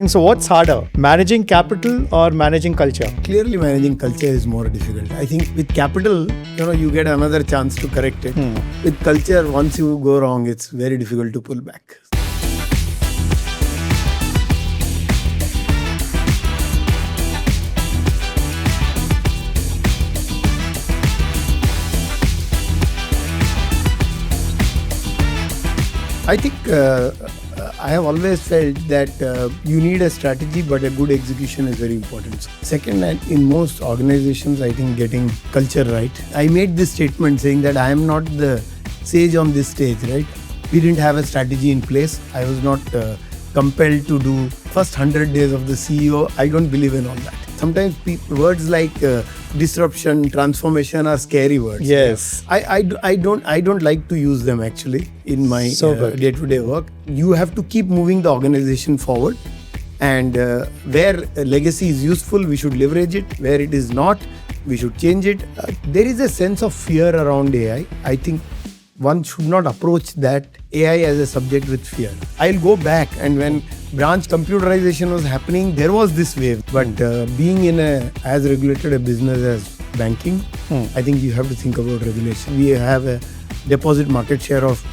So what's harder, managing capital or managing culture? Clearly, managing culture is more difficult. I think with capital, you get another chance to correct it. With culture, once you go wrong, it's very difficult to pull back. I think I have always felt that you need a strategy, but a good execution is very important. Second, in most organizations, I think getting culture right. I made this statement saying that I am not the sage on this stage, right? We didn't have a strategy in place. I was not compelled to do first 100 days of the CEO. I don't believe in all that. Sometimes words like disruption, transformation are scary words. Yes. I don't like to use them actually in my day-to-day work. You have to keep moving the organization forward, and where legacy is useful, we should leverage it. Where it is not, we should change it. There is a sense of fear around AI. I think one should not approach that AI as a subject with fear. I'll go back, and when branch computerization was happening, there was this wave. But being in as regulated a business as banking, I think you have to think about regulation. We have a deposit market share of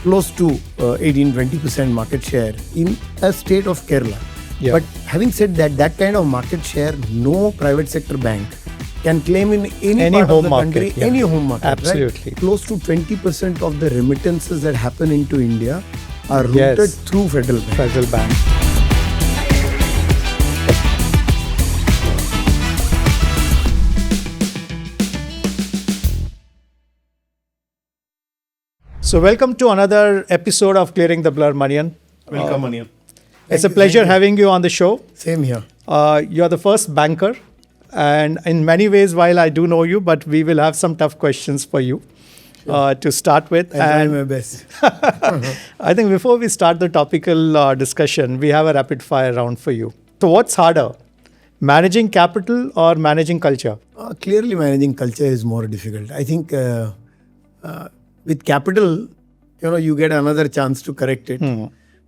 close to 18-20% market share in a state of Kerala. Yeah. But having said that, that kind of market share, no private sector bank can claim in any part of the country, any home market. Absolutely. Right? Close to 20% of the remittances that happen into India are routed through Federal Bank. Federal Bank. So welcome to another episode of Clearing the Blur, Manian. Welcome, Manian. It's a pleasure having you on the show. Same here. You're the first banker. And in many ways, while I do know you, but we will have some tough questions for you to start with. I'll try my best. I think before we start the topical discussion, we have a rapid fire round for you. So what's harder, managing capital or managing culture? Clearly, managing culture is more difficult. I think with capital, you get another chance to correct it.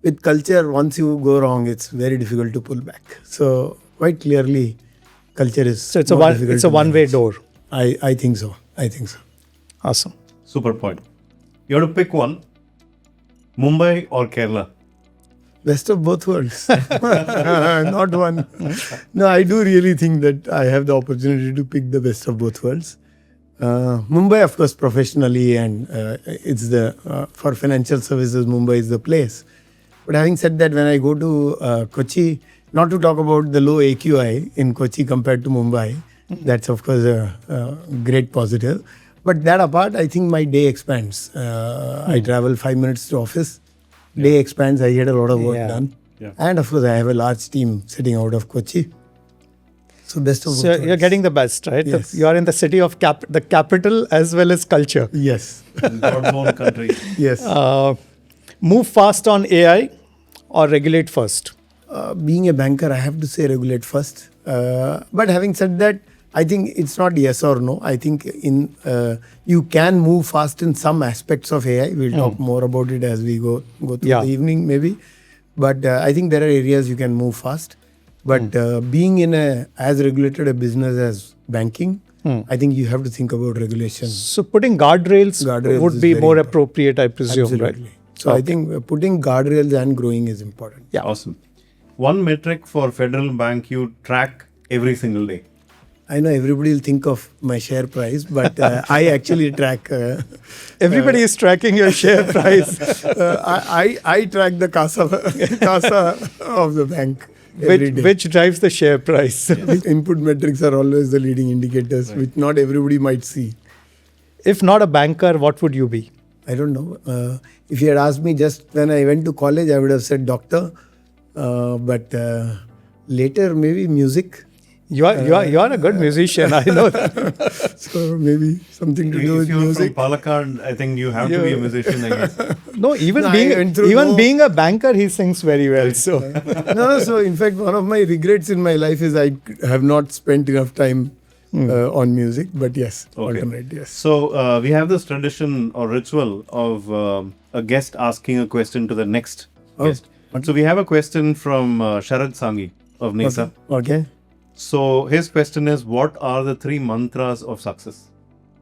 With culture, once you go wrong, it's very difficult to pull back. So quite clearly, culture is so it's a one-way door. I think so. Awesome. Super point. You have to pick one. Mumbai or Kerala? Best of both worlds. Not one. No, I do really think that I have the opportunity to pick the best of both worlds. Mumbai, of course, professionally, and it's for financial services, Mumbai is the place. But having said that, when I go to Kochi, not to talk about the low AQI in Kochi compared to Mumbai, that's of course a great positive. But that apart, I think my day expands. I travel 5 minutes to office. Day expands, I get a lot of work done. Yeah. And of course, I have a large team sitting out of Kochi. So best of both worlds. You're getting the best, right? Yes. You are in the city of the capital as well as culture. Yes. God's country. Yes. Move fast on AI or regulate first? Being a banker, I have to say regulate first. But having said that, I think it's not yes or no. I think you can move fast in some aspects of AI. We'll talk more about it as we go through the evening maybe. But I think there are areas you can move fast. But being in as regulated a business as banking, I think you have to think about regulation. So putting guardrails would be more appropriate, I presume, Absolutely. right? So I think putting guardrails and growing is important. Yeah. Awesome. One metric for Federal Bank you track every single day. I know everybody will think of my share price, but I actually track. Everybody is tracking your share price. I track the CASA of the bank every day. Which drives the share price. Input metrics are always the leading indicators, which not everybody might see. If not a banker, what would you be? I don't know. If you had asked me just when I went to college, I would have said doctor. But later, maybe music. You are a good musician. I know that. So maybe something to do with music. If you're from Palakkad, I think you have to be a musician, I guess. No, being a banker, he sings very well. So So in fact, one of my regrets in my life is I have not spent enough time on music. But yes, alternate, yes. So we have this tradition or ritual of a guest asking a question to the next guest. So we have a question from Sharad Sangi of NISA. Okay. So his question is, what are the 3 mantras of success?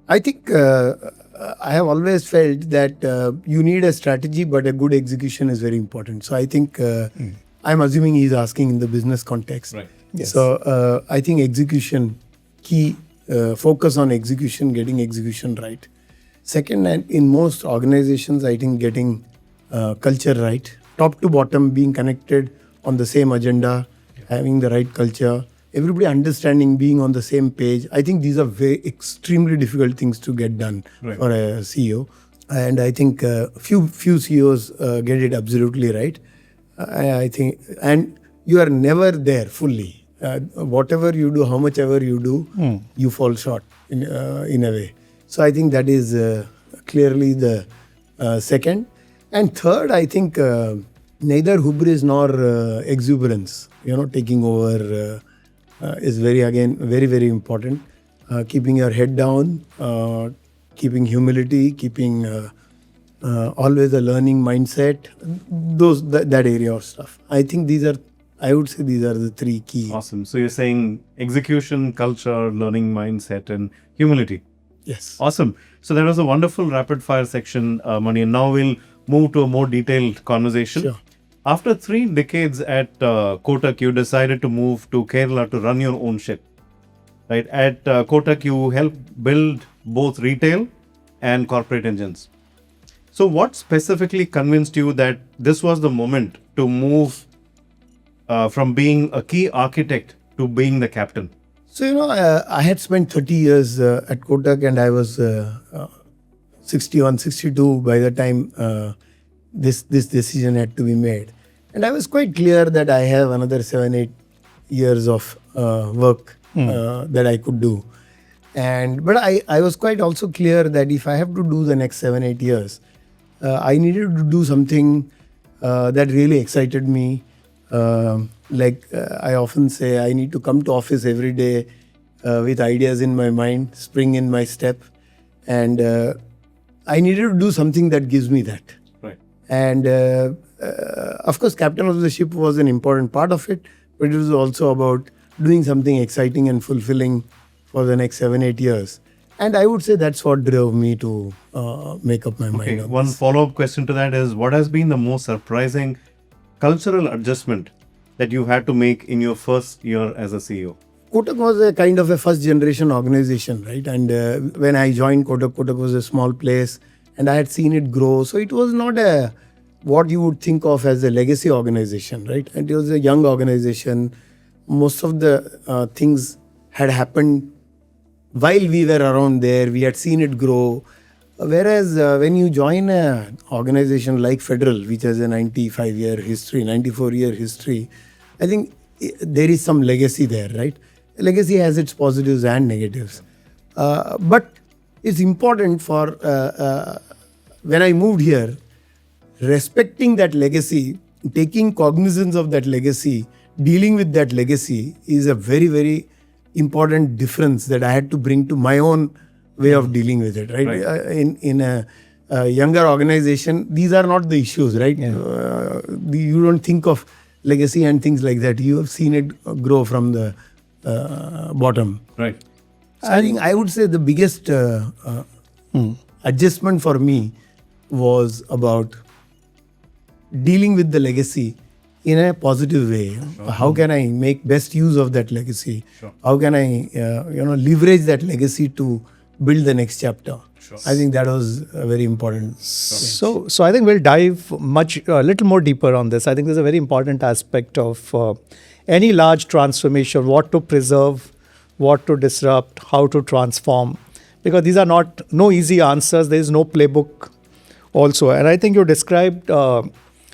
I think I have always felt that you need a strategy, but a good execution is very important. So I think I'm assuming he's asking in the business context. Right. Yes. So I think execution, key, focus on execution, getting execution right. Second, and in most organizations, I think getting culture right, top to bottom, being connected on the same agenda, having the right culture, everybody understanding, being on the same page. I think these are very extremely difficult things to get done for a CEO. And I think few CEOs get it absolutely right. I think, and you are never there fully. Whatever you do, how much ever you do, you fall short in a way. So I think that is clearly the second. And third, I think neither hubris nor exuberance, taking over is very, very important. Keeping your head down, keeping humility, keeping always a learning mindset, that area of stuff. I would say these are the 3 key. Awesome. So you're saying execution, culture, learning mindset, and humility. Yes. Awesome. So that was a wonderful rapid fire section, Manian. Now we'll move to a more detailed conversation. Sure. After 3 decades at Kotak, you decided to move to Kerala to run your own ship. Right? At Kotak, you helped build both retail and corporate engines. So what specifically convinced you that this was the moment to move from being a key architect to being the captain? So, I had spent 30 years at Kotak, and I was 61, 62 by the time this decision had to be made. And I was quite clear that I have another 7-8 years of work that I could do. But I was quite also clear that if I have to do the next 7-8 years, I needed to do something that really excited me. I often say, I need to come to office every day with ideas in my mind, spring in my step. And I needed to do something that gives me that. Right. And of course, captain of the ship was an important part of it, but it was also about doing something exciting and fulfilling for the next 7-8 years. And I would say that's what drove me to make up my mind. One follow-up question to that is, what has been the most surprising cultural adjustment that you had to make in your first year as a CEO? Kotak was a kind of a first generation organization, right? And when I joined Kotak, Kotak was a small place and I had seen it grow. So it was not what you would think of as a legacy organization, right? And it was a young organization. Most of the things had happened while we were around there. We had seen it grow. Whereas when you join an organization like Federal, which has a 95-year history, 94-year history, I think there is some legacy there, right? Legacy has its positives and negatives. But it's important for, when I moved here, respecting that legacy, taking cognizance of that legacy, dealing with that legacy is a very, very important difference that I had to bring to my own way of dealing with it, right? In a younger organization, these are not the issues, right? Yeah. You don't think of legacy and things like that. You have seen it grow from the bottom. Right. So I think I would say the biggest adjustment for me was about dealing with the legacy in a positive way. Sure. How can I make best use of that legacy? Sure. How can I leverage that legacy to build the next chapter? Sure. I think that was very important. So I think we'll dive a little more deeper on this. I think there's a very important aspect of any large transformation: what to preserve, what to disrupt, how to transform, because these are no easy answers. There is no playbook also. And I think you described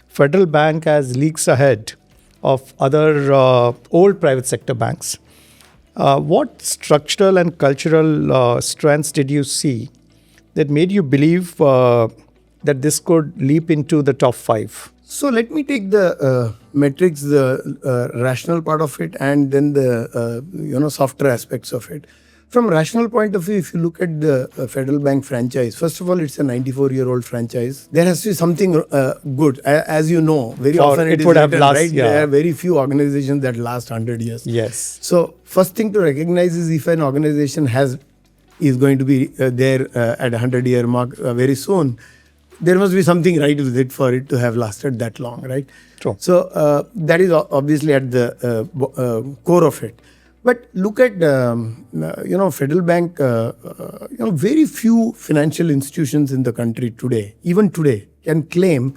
Federal Bank as leagues ahead of other old private sector banks. What structural and cultural strengths did you see that made you believe that this could leap into the top 5? So let me take the metrics, the rational part of it, and then the softer aspects of it. From a rational point of view, if you look at the Federal Bank franchise, first of all, it's a 94-year-old franchise. There has to be something good. As you know, very often it would have last, right? Yeah. There are very few organizations that last 100 years. Yes. So first thing to recognize is if an organization is going to be there at 100-year mark very soon, there must be something right with it for it to have lasted that long, right? True. So that is obviously at the core of it. But look at, Federal Bank, very few financial institutions in the country today, even today, can claim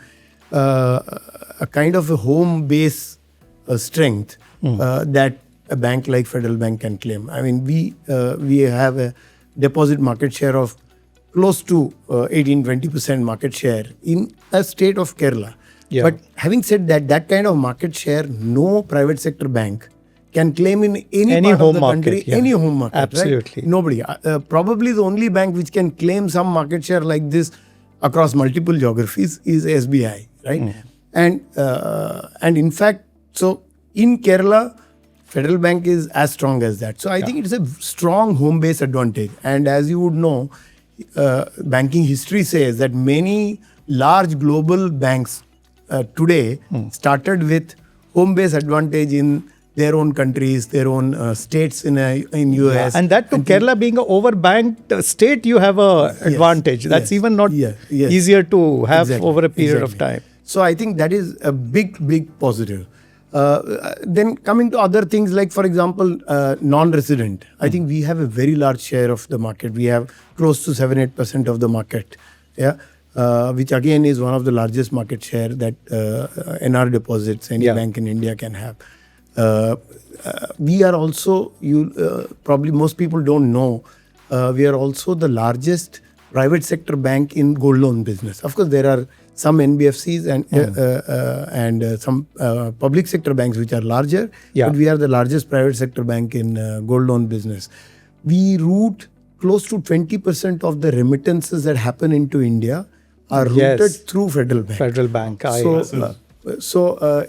a kind of a home base strength that a bank like Federal Bank can claim. I mean, we have a deposit market share of close to 18-20% market share in a state of Kerala. Yeah. But having said that, that kind of market share, no private sector bank can claim in any part of the country, any home market. Absolutely. Right? Nobody. Probably the only bank which can claim some market share like this across multiple geographies is SBI, right? And in fact, so in Kerala, Federal Bank is as strong as that. So I think it's a strong home base advantage. And as you would know, banking history says that many large global banks today started with home base advantage in their own countries, their own states in US. And that to Kerala being an overbanked state, you have a advantage. That's even not easier to have over a period of time. So I think that is a big positive. Then coming to other things like, for example, non-resident. I think we have a very large share of the market. We have close to 7-8% of the market. Which again is one of the largest market share that NR deposits any bank in India can have. We are also, probably most people don't know, we are also the largest private sector bank in gold loan business. Of course, there are some NBFCs and some public sector banks which are larger, but we are the largest private sector bank in gold loan business. We route close to 20% of the remittances that happen into India are routed through Federal Bank. Federal Bank. So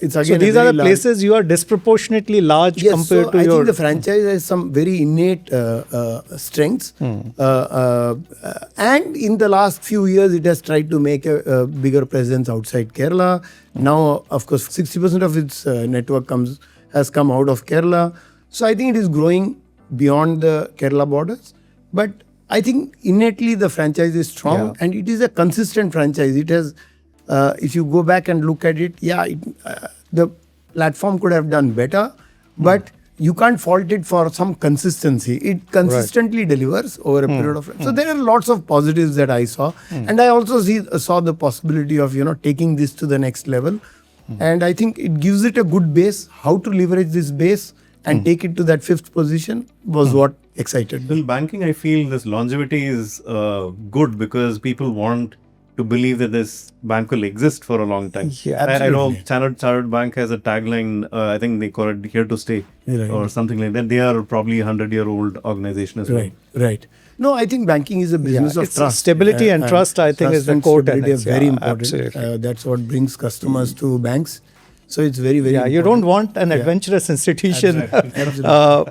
it's again. So these are the places you are disproportionately large compared to I your. I think the franchise has some very innate strengths, and in the last few years, it has tried to make a bigger presence outside Kerala. Now, of course, 60% of its network has come out of Kerala. So I think it is growing beyond the Kerala borders, but I think innately the franchise is strong and it is a consistent franchise. It has. If you go back and look at it, the platform could have done better, but you can't fault it for some consistency. It consistently delivers over a period of time. So there are lots of positives that I saw. And I also saw the possibility of, taking this to the next level. And I think it gives it a good base. How to leverage this base and take it to that 5th position was what excited me. In banking, I feel this longevity is good because people want to believe that this bank will exist for a long time. I know Standard Bank has a tagline, I think they call it here to stay or something like that. They are probably a 100-year-old organization as well. Right. No, I think banking is a business of trust. Stability and trust, I think, is the core tenet. Very important. That's what brings customers to banks. So it's very important. You don't want an adventurous institution. Absolutely.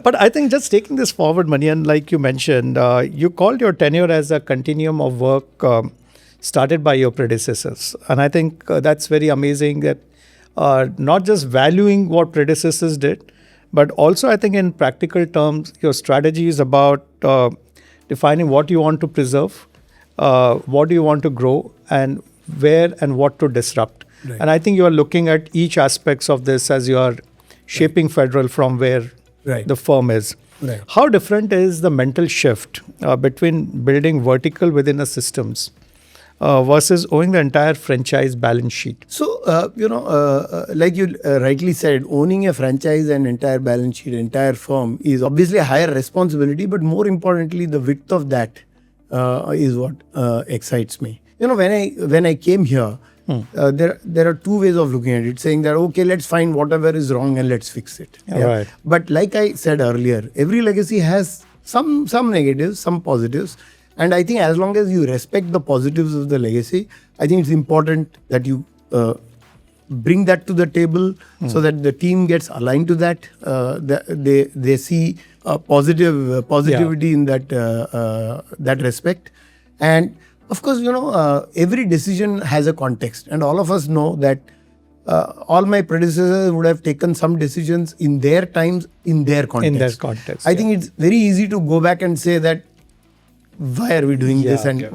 But I think just taking this forward, Manian, like you mentioned, you called your tenure as a continuum of work started by your predecessors. And I think that's very amazing that not just valuing what predecessors did, but also I think in practical terms, your strategy is about defining what you want to preserve, what do you want to grow, and where and what to disrupt. Right. And I think you are looking at each aspects of this as you are shaping Federal from where the firm is. Right. How different is the mental shift between building vertical within a systems versus owning the entire franchise balance sheet? So, like you rightly said, owning a franchise and entire balance sheet, entire firm is obviously a higher responsibility, but more importantly, the width of that is what excites me. When I came here, there are two ways of looking at it, saying that, okay, let's find whatever is wrong and let's fix it. Right. But like I said earlier, every legacy has some negatives, some positives. And I think as long as you respect the positives of the legacy, I think it's important that you bring that to the table so that the team gets aligned to that. They see positivity in that respect. And of course, every decision has a context, and all of us know that all my predecessors would have taken some decisions in their times, in their context. I think it's very easy to go back and say that why are we doing this, and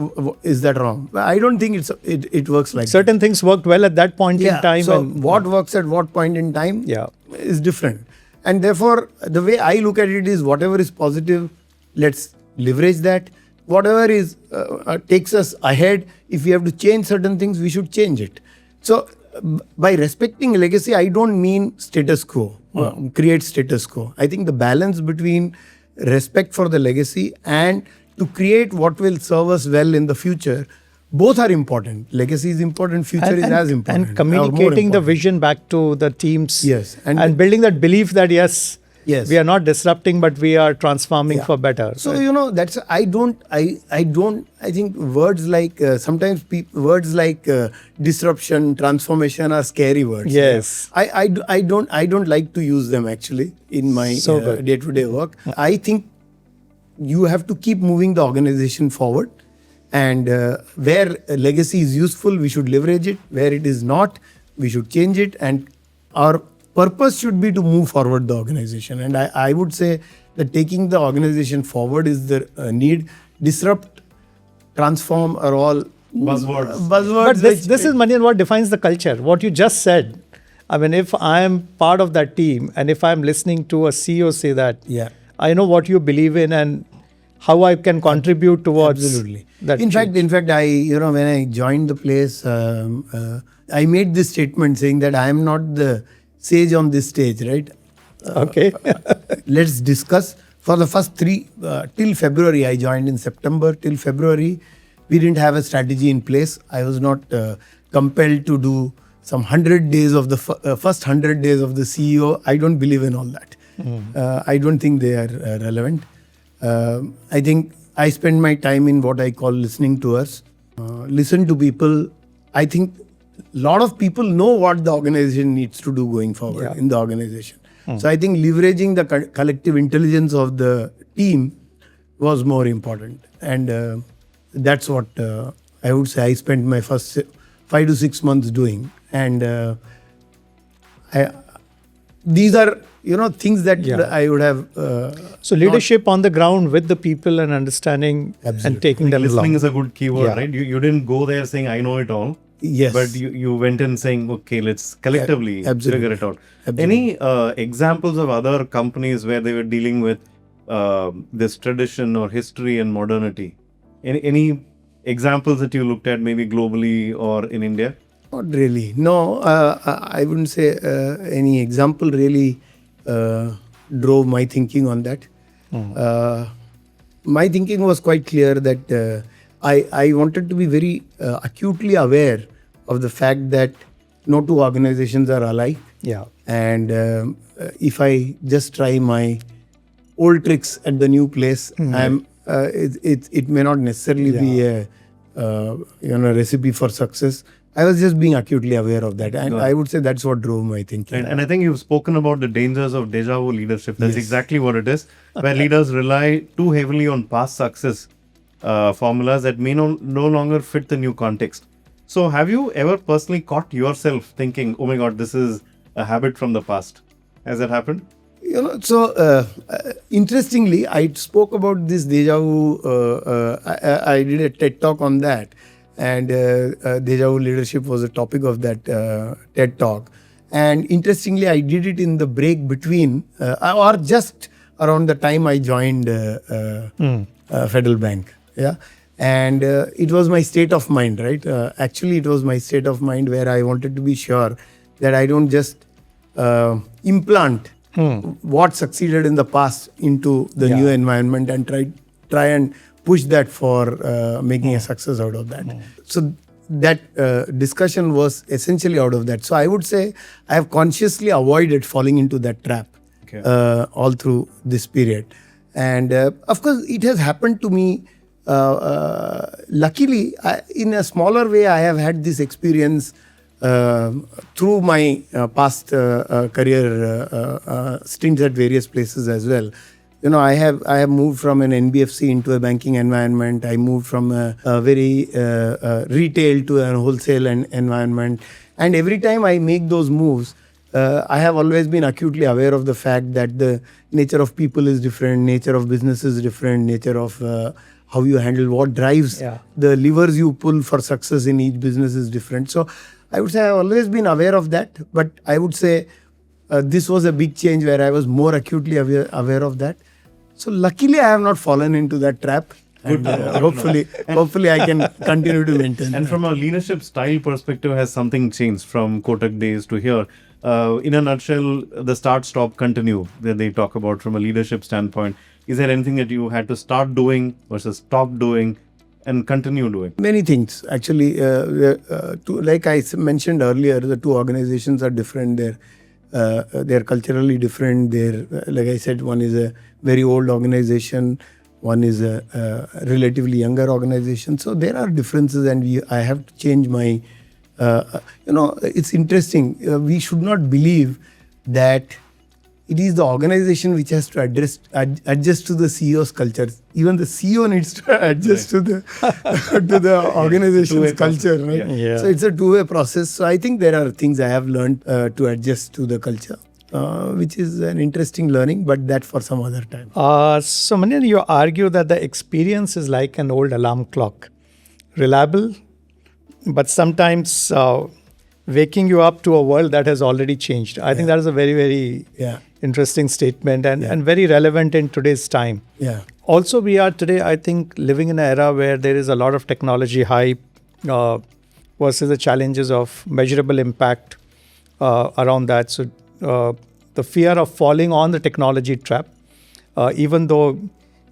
is that wrong? I don't think it works like certain things worked well at that point in time. So what works at what point in time is different. And therefore, the way I look at it is whatever is positive, let's leverage that. Whatever is takes us ahead, if we have to change certain things, we should change it. So by respecting legacy, I don't mean status quo, create status quo. I think the balance between respect for the legacy and to create what will serve us well in the future, both are important. Legacy is important, future is as important. And communicating the vision back to the teams. Yes. And building that belief that yes, we are not disrupting, but we are transforming for better. So, that's, I think words like, sometimes words like disruption, transformation are scary words. Yes. I don't like to use them actually in my day-to-day work. I think you have to keep moving the organization forward, and where legacy is useful, we should leverage it. Where it is not, we should change it, and our purpose should be to move forward the organization. And I would say that taking the organization forward is the need. Disrupt, transform are all buzzwords. But this is, Manian, what defines the culture. What you just said. I mean, if I am part of that team, and if I'm listening to a CEO say that, I know what you believe in and how I can contribute towards that. In fact, I when I joined the place, I made this statement saying that I am not the sage on this stage, right? Okay. Let's discuss. For the first till February, I joined in September. Till February, we didn't have a strategy in place. I was not compelled to do some 100 days of the first 100 days of the CEO. I don't believe in all that. I don't think they are relevant. I think I spend my time in what I call listening to us. Listen to people. I think a lot of people know what the organization needs to do going forward in the organization. So I think leveraging the collective intelligence of the team was more important. And that's what I would say I spent my first 5 to 6 months doing. And these are things that I would have. So leadership on the ground with the people and understanding and taking them along. Listening is a good keyword, right? You didn't go there saying I know it all. Yes. But you went in saying, okay, let's collectively figure it out. Any examples of other companies where they were dealing with this tradition or history and modernity? Any examples that you looked at maybe globally or in India? Not really. No, I wouldn't say any example really drove my thinking on that. My thinking was quite clear that I wanted to be very acutely aware of the fact that no two organizations are alike. And if I just try my old tricks at the new place, it may not necessarily be a recipe for success. I was just being acutely aware of that, and I would say that's what drove my thinking. And I think you've spoken about the dangers of Déjà Vu leadership. That's exactly what it is, where leaders rely too heavily on past success formulas that may no longer fit the new context. So have you ever personally caught yourself thinking, oh my God, this is a habit from the past? Has that happened? Interestingly, I spoke about this Déjà Vu. I did a TED talk on that. And Déjà Vu leadership was a topic of that TED talk. And interestingly, I did it in the break between, or just around the time I joined Federal Bank. And it was my state of mind, right? Actually, it was my state of mind where I wanted to be sure that I don't just implant what succeeded in the past into the new environment and try and push that for making a success out of that. So that discussion was essentially out of that. So I would say I have consciously avoided falling into that trap all through this period. And of course, it has happened to me. Luckily, in a smaller way, I have had this experience through my past career stints at various places as well. I have moved from an NBFC into a banking environment. I moved from a very retail to a wholesale environment. And every time I make those moves, I have always been acutely aware of the fact that the nature of people is different, nature of business is different, nature of how you handle what drives the levers you pull for success in each business is different. So I would say I've always been aware of that, but I would say this was a big change where I was more acutely aware of that. So luckily I have not fallen into that trap. And hopefully I can continue to maintain. And from a leadership style perspective, has something changed from Kotak days to here? In a nutshell, the start, stop, continue that they talk about from a leadership standpoint. Is there anything that you had to start doing versus stop doing and continue doing? Many things. Actually, like I mentioned earlier, the two organizations are different. They're culturally different. Like I said, one is a very old organization. One is a relatively younger organization. So there are differences, and I have to change my. It's interesting. We should not believe that it is the organization which has to adjust to the CEO's culture. Even the CEO needs to adjust to the organization's culture. Right? Yeah. So it's a two-way process. So I think there are things I have learned to adjust to the culture, which is an interesting learning, but that for some other time. So Manian, you argue that the experience is like an old alarm clock, reliable, but sometimes waking you up to a world that has already changed. I think that is a very, very interesting statement and very relevant in today's time. Yeah. Also, we are today, I think, living in an era where there is a lot of technology hype versus the challenges of measurable impact around that. So the fear of falling on the technology trap, even though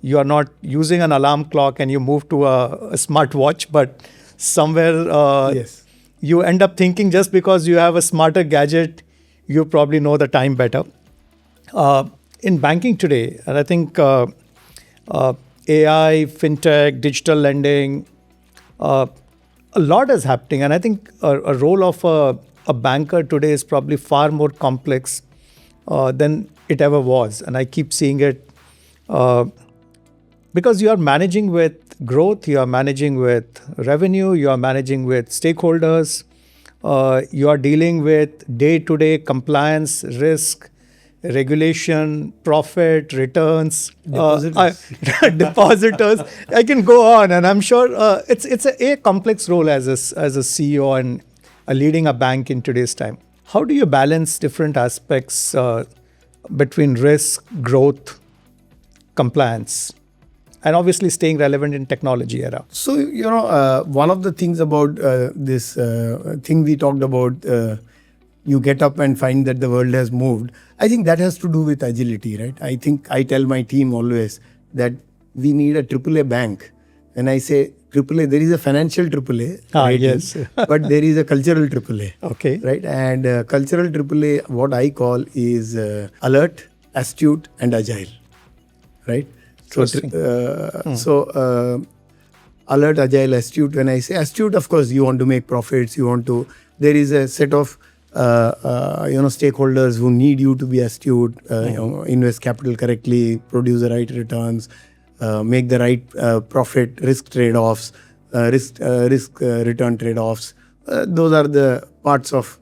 you are not using an alarm clock and you move to a smart watch, but somewhere you end up thinking just because you have a smarter gadget, you probably know the time better. In banking today, and I think AI, fintech, digital lending, a lot is happening. And I think a role of a banker today is probably far more complex than it ever was. And I keep seeing it because you are managing with growth, you are managing with revenue, you are managing with stakeholders, you are dealing with day-to-day compliance, risk, regulation, profit, returns, depositors. I can go on, and I'm sure it's a complex role as a CEO and leading a bank in today's time. How do you balance different aspects between risk, growth, compliance, and obviously staying relevant in technology era? So, one of the things about this thing we talked about, you get up and find that the world has moved. I think that has to do with agility, right? I think I tell my team always that we need a AAA bank. And I say AAA, there is a financial AAA, yes, but there is a cultural AAA. Okay. Right? And cultural AAA, what I call is alert, astute, and agile. Right? So, alert, agile, astute. When I say astute, of course, you want to make profits. There is a set of stakeholders who need you to be astute, invest capital correctly, produce the right returns, make the right profit risk trade-offs, risk return trade-offs. Those are the parts of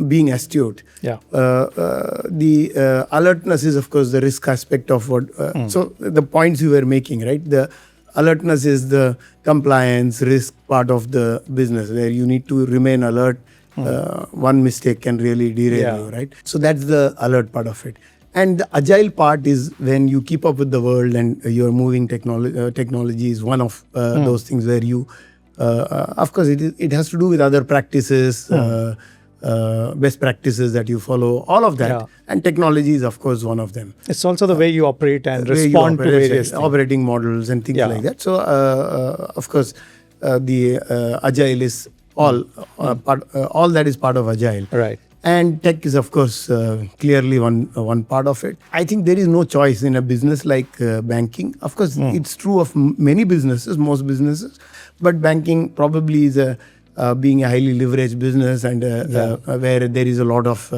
being astute. Yeah. The alertness is, of course, the risk aspect of what. So the points you were making, right? The alertness is the compliance risk part of the business where you need to remain alert. One mistake can really derail you, right? So that's the alert part of it. And the agile part is when you keep up with the world and you're moving technology is one of those things where you, of course, it has to do with other practices, best practices that you follow, all of that. Yeah. And technology is, of course, one of them. It's also the way you operate and respond to various things. Operating models and things like that. So, of course, the agile is all that is part of agile. Right. And tech is, of course, clearly one part of it. I think there is no choice in a business like banking. Of course, it's true of many businesses, most businesses, but banking probably is being a highly leveraged business and where there is a lot of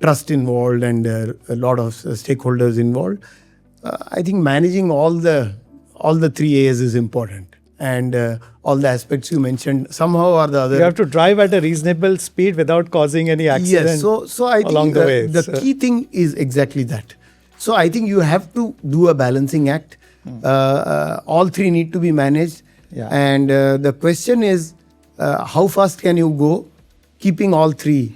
trust involved and a lot of stakeholders involved. I think managing all the 3 A's is important, and all the aspects you mentioned somehow or the other. You have to drive at a reasonable speed without causing any accident. Yes, so I think along the way. The key thing is exactly that. So I think you have to do a balancing act. All 3 need to be managed, and the question is how fast can you go, keeping all 3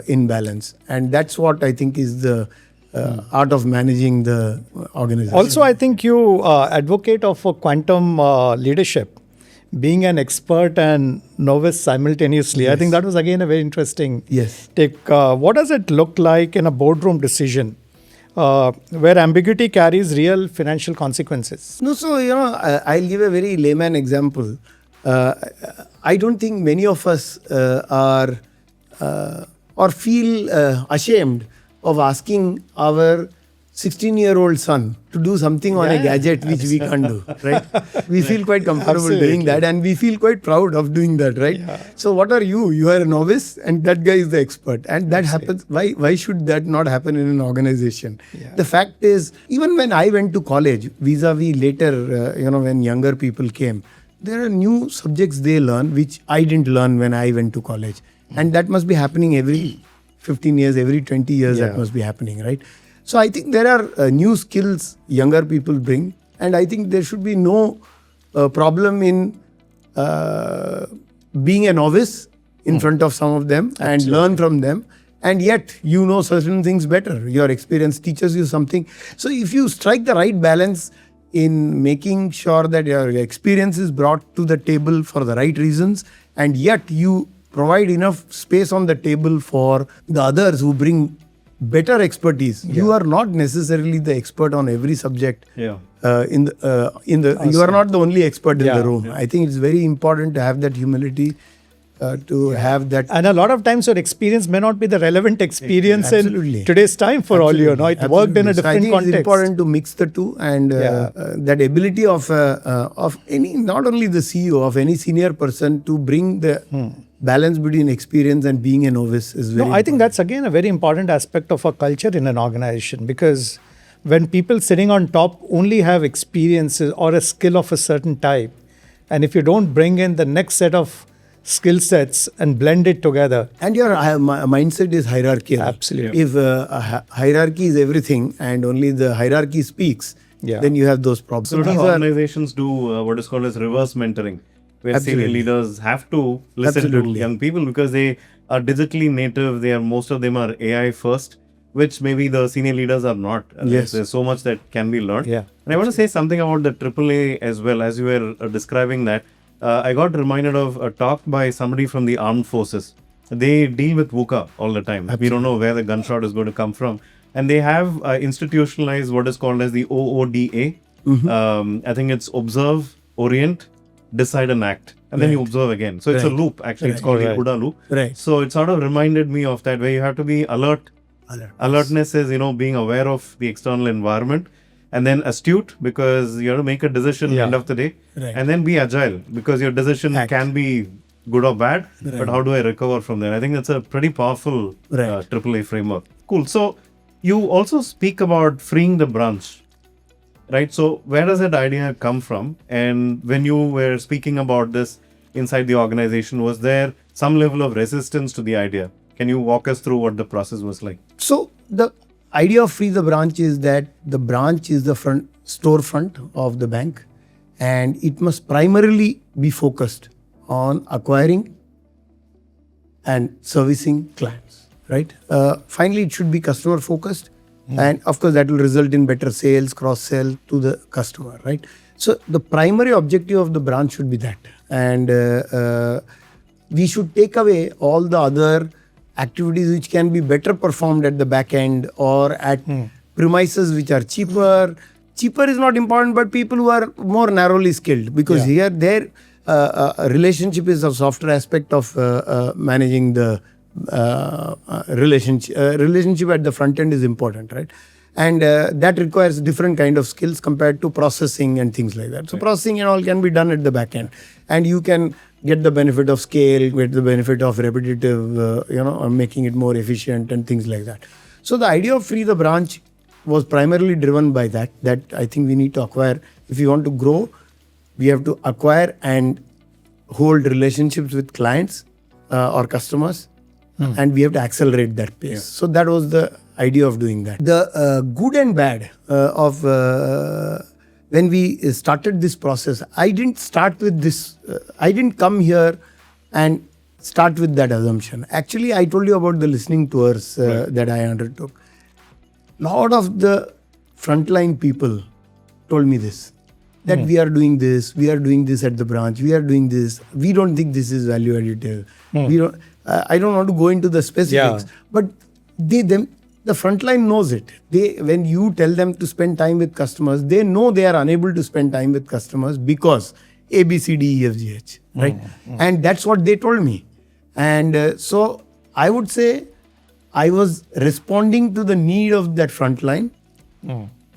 in balance, and that's what I think is the art of managing the organization. Also, I think you advocate of a quantum leadership, being an expert and novice simultaneously. Yes. I think that was again a very interesting Yes. take. What does it look like in a boardroom decision where ambiguity carries real financial consequences? No, so I'll give a very layman example. I don't think many of us are or feel ashamed of asking our 16-year-old son to do something on a gadget which we can't do, right? We feel quite comfortable doing that, and we feel quite proud of doing that, right? So what are you? You are a novice and that guy is the expert, and that happens. Why should that not happen in an organization? The fact is, even when I went to college, vis-a-vis later, when younger people came, there are new subjects they learn which I didn't learn when I went to college, and that must be happening every 15 years, every 20 years. That must be happening, right? So I think there are new skills younger people bring, and I think there should be no problem in being a novice in front of some of them and learn from them, and yet certain things better. Your experience teaches you something. So if you strike the right balance in making sure that your experience is brought to the table for the right reasons, and yet you provide enough space on the table for the others who bring better expertise. You are not necessarily the expert on every subject. You are not the only expert in the room. I think it's very important to have that humility, to have that. And a lot of times your experience may not be the relevant experience in today's time for all you know. It worked in a different I think context. It's important to mix the two, and that ability of any, not only the CEO, of any senior person to bring the balance between experience and being a novice is very important. I think that's again a very important aspect of a culture in an organization, because when people sitting on top only have experiences or a skill of a certain type, and if you don't bring in the next set of skill sets and blend it together. And your mindset is hierarchical. Absolutely. If hierarchy is everything and only the hierarchy speaks, then you have those problems. So organizations do what is called as reverse mentoring, where senior leaders have to listen to young people because they are digitally native. Most of them are AI first, which maybe the senior leaders are not. There's so much that can be learned. And I want to say something about the AAA as well. As you were describing that, I got reminded of a talk by somebody from the armed forces. They deal with VUCA all the time. We don't know where the gunshot is going to come from. And they have institutionalized what is called as the OODA. I think it's observe, orient, decide and act, and then you observe again. So it's a loop, actually. It's called the Buddha loop. So it sort of reminded me of that, where you have to be alert. Alertness is, being aware of the external environment, and then astute, because you have to make a decision end of the day, and then be agile, because your decision can be good or bad, but how do I recover from there? I think that's a pretty powerful AAA framework. Cool. So you also speak about freeing the branch. Right. So where does that idea come from? And when you were speaking about this inside the organization, was there some level of resistance to the idea? Can you walk us through what the process was like? So the idea of free the branch is that the branch is the storefront of the bank, and it must primarily be focused on acquiring and servicing clients. Right. Finally, it should be customer focused. And of course, that will result in better sales, cross-sell to the customer, right? So the primary objective of the branch should be that. And we should take away all the other activities which can be better performed at the back end or at premises which are cheaper. Cheaper is not important, but people who are more narrowly skilled, because here their relationship is a softer aspect of managing the relationship at the front end is important, right? And that requires different kind of skills compared to processing and things like that. So processing and all can be done at the back end, and you can get the benefit of scale, get the benefit of repetitive, making it more efficient and things like that. So the idea of free the branch was primarily driven by that I think we need to acquire. If we want to grow, we have to acquire and hold relationships with clients or customers, and we have to accelerate that pace. So that was the idea of doing that. The good and bad of when we started this process, I didn't start with this. I didn't come here and start with that assumption. Actually, I told you about the listening tours that I undertook. Lot of the frontline people told me this, that we are doing this at the branch, we are doing this, we don't think this is value additive. We don't. I don't want to go into the specifics, but the frontline knows it. When you tell them to spend time with customers, they know they are unable to spend time with customers because A, B, C, D, E, F, G, H, right? And that's what they told me. And so I would say I was responding to the need of that frontline,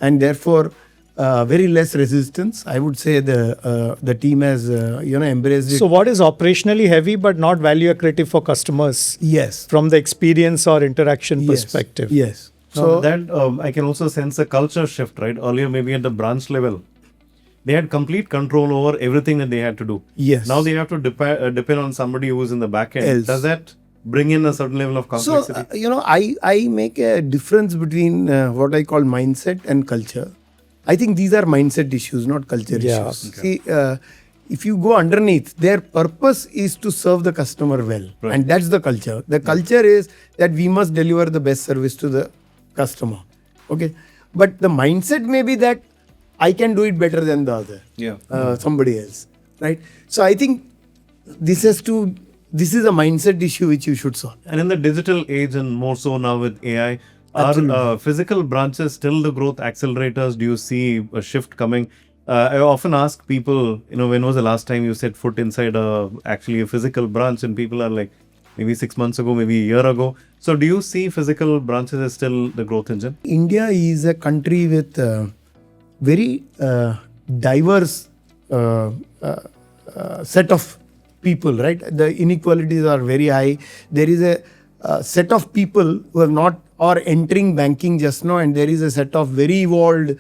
and therefore very less resistance. I would say the team has embraced it. So what is operationally heavy but not value accretive for customers? Yes. From the experience or interaction perspective. Yes. So that I can also sense a culture shift, right? Earlier, maybe at the branch level, they had complete control over everything that they had to do. Yes. Now they have to depend on somebody who is in the back end. Else. Does that bring in a certain level of complexity? So, I make a difference between what I call mindset and culture. I think these are mindset issues, not culture issues. Okay. See, if you go underneath, their purpose is to serve the customer well. Right. And that's the culture. The culture is that we must deliver the best service to the customer. Okay. But the mindset may be that I can do it better than the other. Somebody else. Right. So I think this is a mindset issue which you should solve. And in the digital age, and more so now with AI, are physical branches still the growth accelerators? Do you see a shift coming? I often ask people, when was the last time you set foot inside actually a physical branch? And people are like, maybe 6 months ago, maybe a year ago. So do you see physical branches as still the growth engine? India is a country with very diverse set of people, right? The inequalities are very high. There is a set of people who have not or entering banking just now, and there is a set of very evolved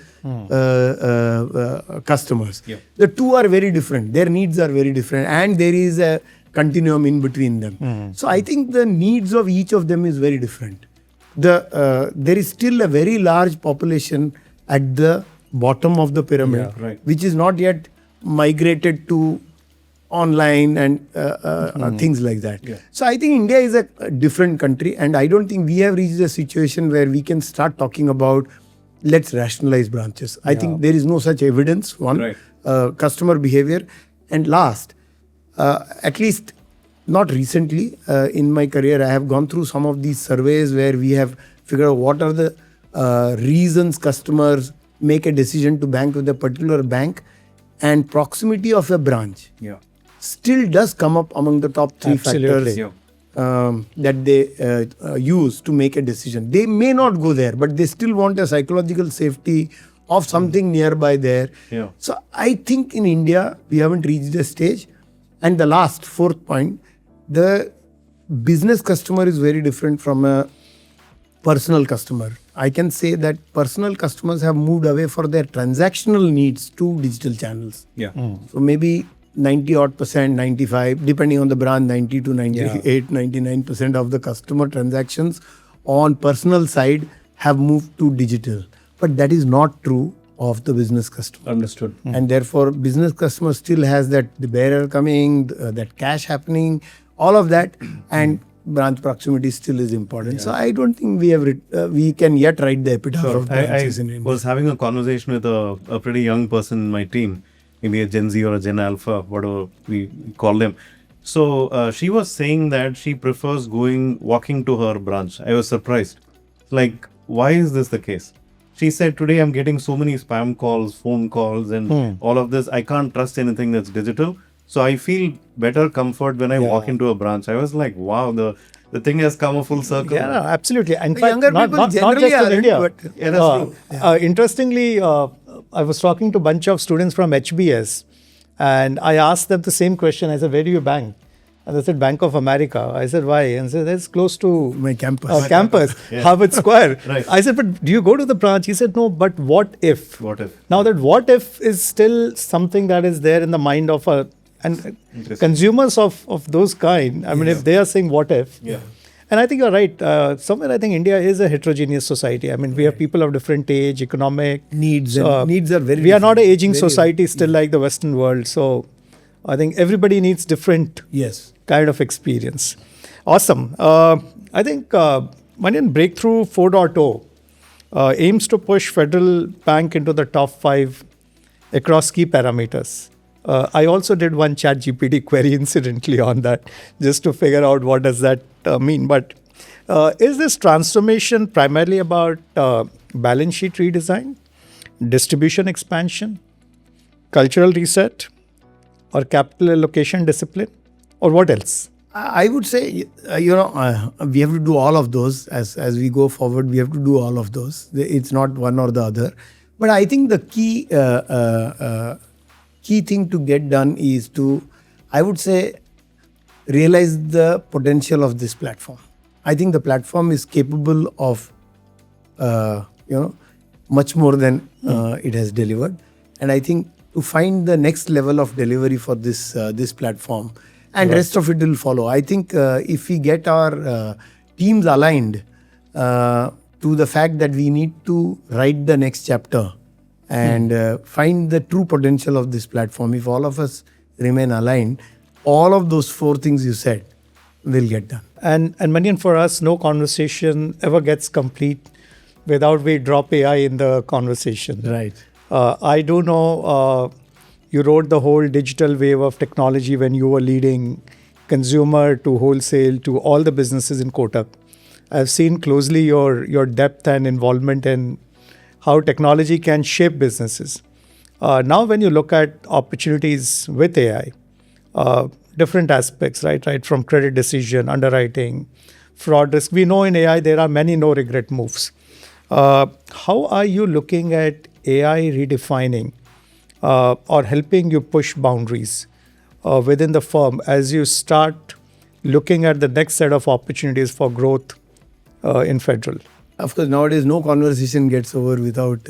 customers. The two are very different. Their needs are very different, and there is a continuum in between them. So I think the needs of each of them is very different. There is still a very large population at the bottom of the pyramid, which is not yet migrated to online and things like that. So I think India is a different country, and I don't think we have reached a situation where we can start talking about let's rationalize branches. I think there is no such evidence, customer behavior. And last, at least not recently, in my career, I have gone through some of these surveys where we have figured out what are the reasons customers make a decision to bank with a particular bank, and proximity of a branch still does come up among the top 3 factors that they use to make a decision. They may not go there, but they still want a psychological safety of something nearby there. So I think in India, we haven't reached a stage. And the last, 4th point, the business customer is very different from a personal customer. I can say that personal customers have moved away for their transactional needs to digital channels. So maybe 90% 95, depending on the brand, 90 to 98, 99% of the customer transactions on personal side have moved to digital. But that is not true of the business customer. Understood. And therefore, business customer still has that the bearer coming, that cash happening, all of that, and branch proximity still is important. So I don't think we can yet write the epitaph of branches in India. I was having a conversation with a pretty young person in my team, maybe a Gen Z or a Gen Alpha, whatever we call them. So she was saying that she prefers walking to her branch. I was surprised. Like, why is this the case? She said, today I'm getting so many spam calls, phone calls, and all of this. I can't trust anything that's digital. So I feel better comfort when I walk into a branch. I was like, wow, the the thing has come a full circle. Yeah, absolutely. In The fact, younger not people just generally in aren't, India. but- Yeah, that's true. Interestingly, I was talking to a bunch of students from HBS, and I asked them the same question. I said, "Where do you bank?" And they said, "Bank of America." I said, "Why?" And they said, "It's close to My campus. campus, Yeah. Harvard Square." Right. I said, "But do you go to the branch?" He said, "No, but what if?" What if? Now that what if is still something that is there in the mind of and Interesting. consumers of those kind. I mean, if they are saying what if, Yeah. and I think you're right. Somewhere I think India is a heterogeneous society. I mean, we have people of different age, economic Needs and needs are very We are not an different. aging Very- society still like the Western world. So I think everybody needs different Yes. kind of experience. Awesome. I think Manian Breakthrough 4.0 aims to push Federal Bank into the top 5 across key parameters. I also did one chat GPT query incidentally on that just to figure out what does that mean. But is this transformation primarily about balance sheet redesign, distribution expansion, cultural reset, or capital allocation discipline, or what else? I would say, we have to do all of those as we go forward. We have to do all of those. It's not one or the other. But I think the key thing to get done is to, I would say, realize the potential of this platform. I think the platform is capable of, much more than it has delivered. And I think to find the next level of delivery for this platform, and rest of it will follow. I think if we get our teams aligned to the fact that we need to write the next chapter and find the true potential of this platform, if all of us remain aligned, all of those 4 things you said will get done. And Manian, for us, no conversation ever gets complete without we drop AI in the conversation. Right. I do know you rode the whole digital wave of technology when you were leading consumer to wholesale to all the businesses in Kotak. I've seen closely your depth and involvement in how technology can shape businesses. Now, when you look at opportunities with AI, different aspects, right from credit decision, underwriting, fraud risk. We know in AI there are many no regret moves. How are you looking at AI redefining or helping you push boundaries within the firm as you start looking at the next set of opportunities for growth in Federal? Of course, nowadays no conversation gets over without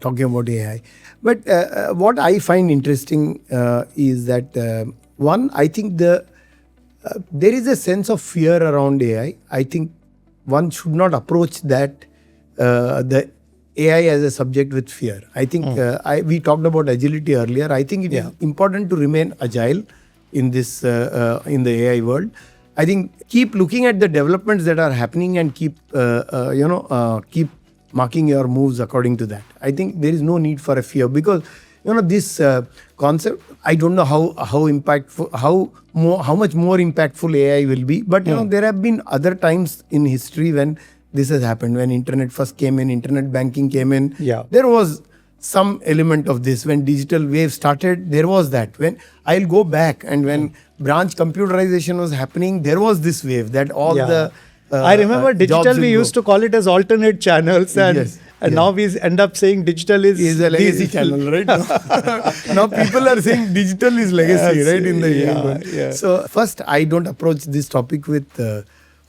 talking about AI. But what I find interesting is that one, I think there is a sense of fear around AI. I think one should not approach that the AI as a subject with fear. I think we talked about agility earlier. I think it is important to remain agile in this in the AI world. I think keep looking at the developments that are happening and keep keep marking your moves according to that. I think there is no need for a fear because this concept. I don't know how impactful, how much more impactful AI will be. But there have been other times in history when this has happened. When internet first came in, internet banking came in. There was some element of this. When digital wave started, there was that. When I'll go back and when branch computerization was happening, there was this wave that all the I remember digital, we used to call it as alternate channels, and now we end up saying digital is a legacy channel, right? Now people are saying digital is legacy, right? In the world. So first, I don't approach this topic with a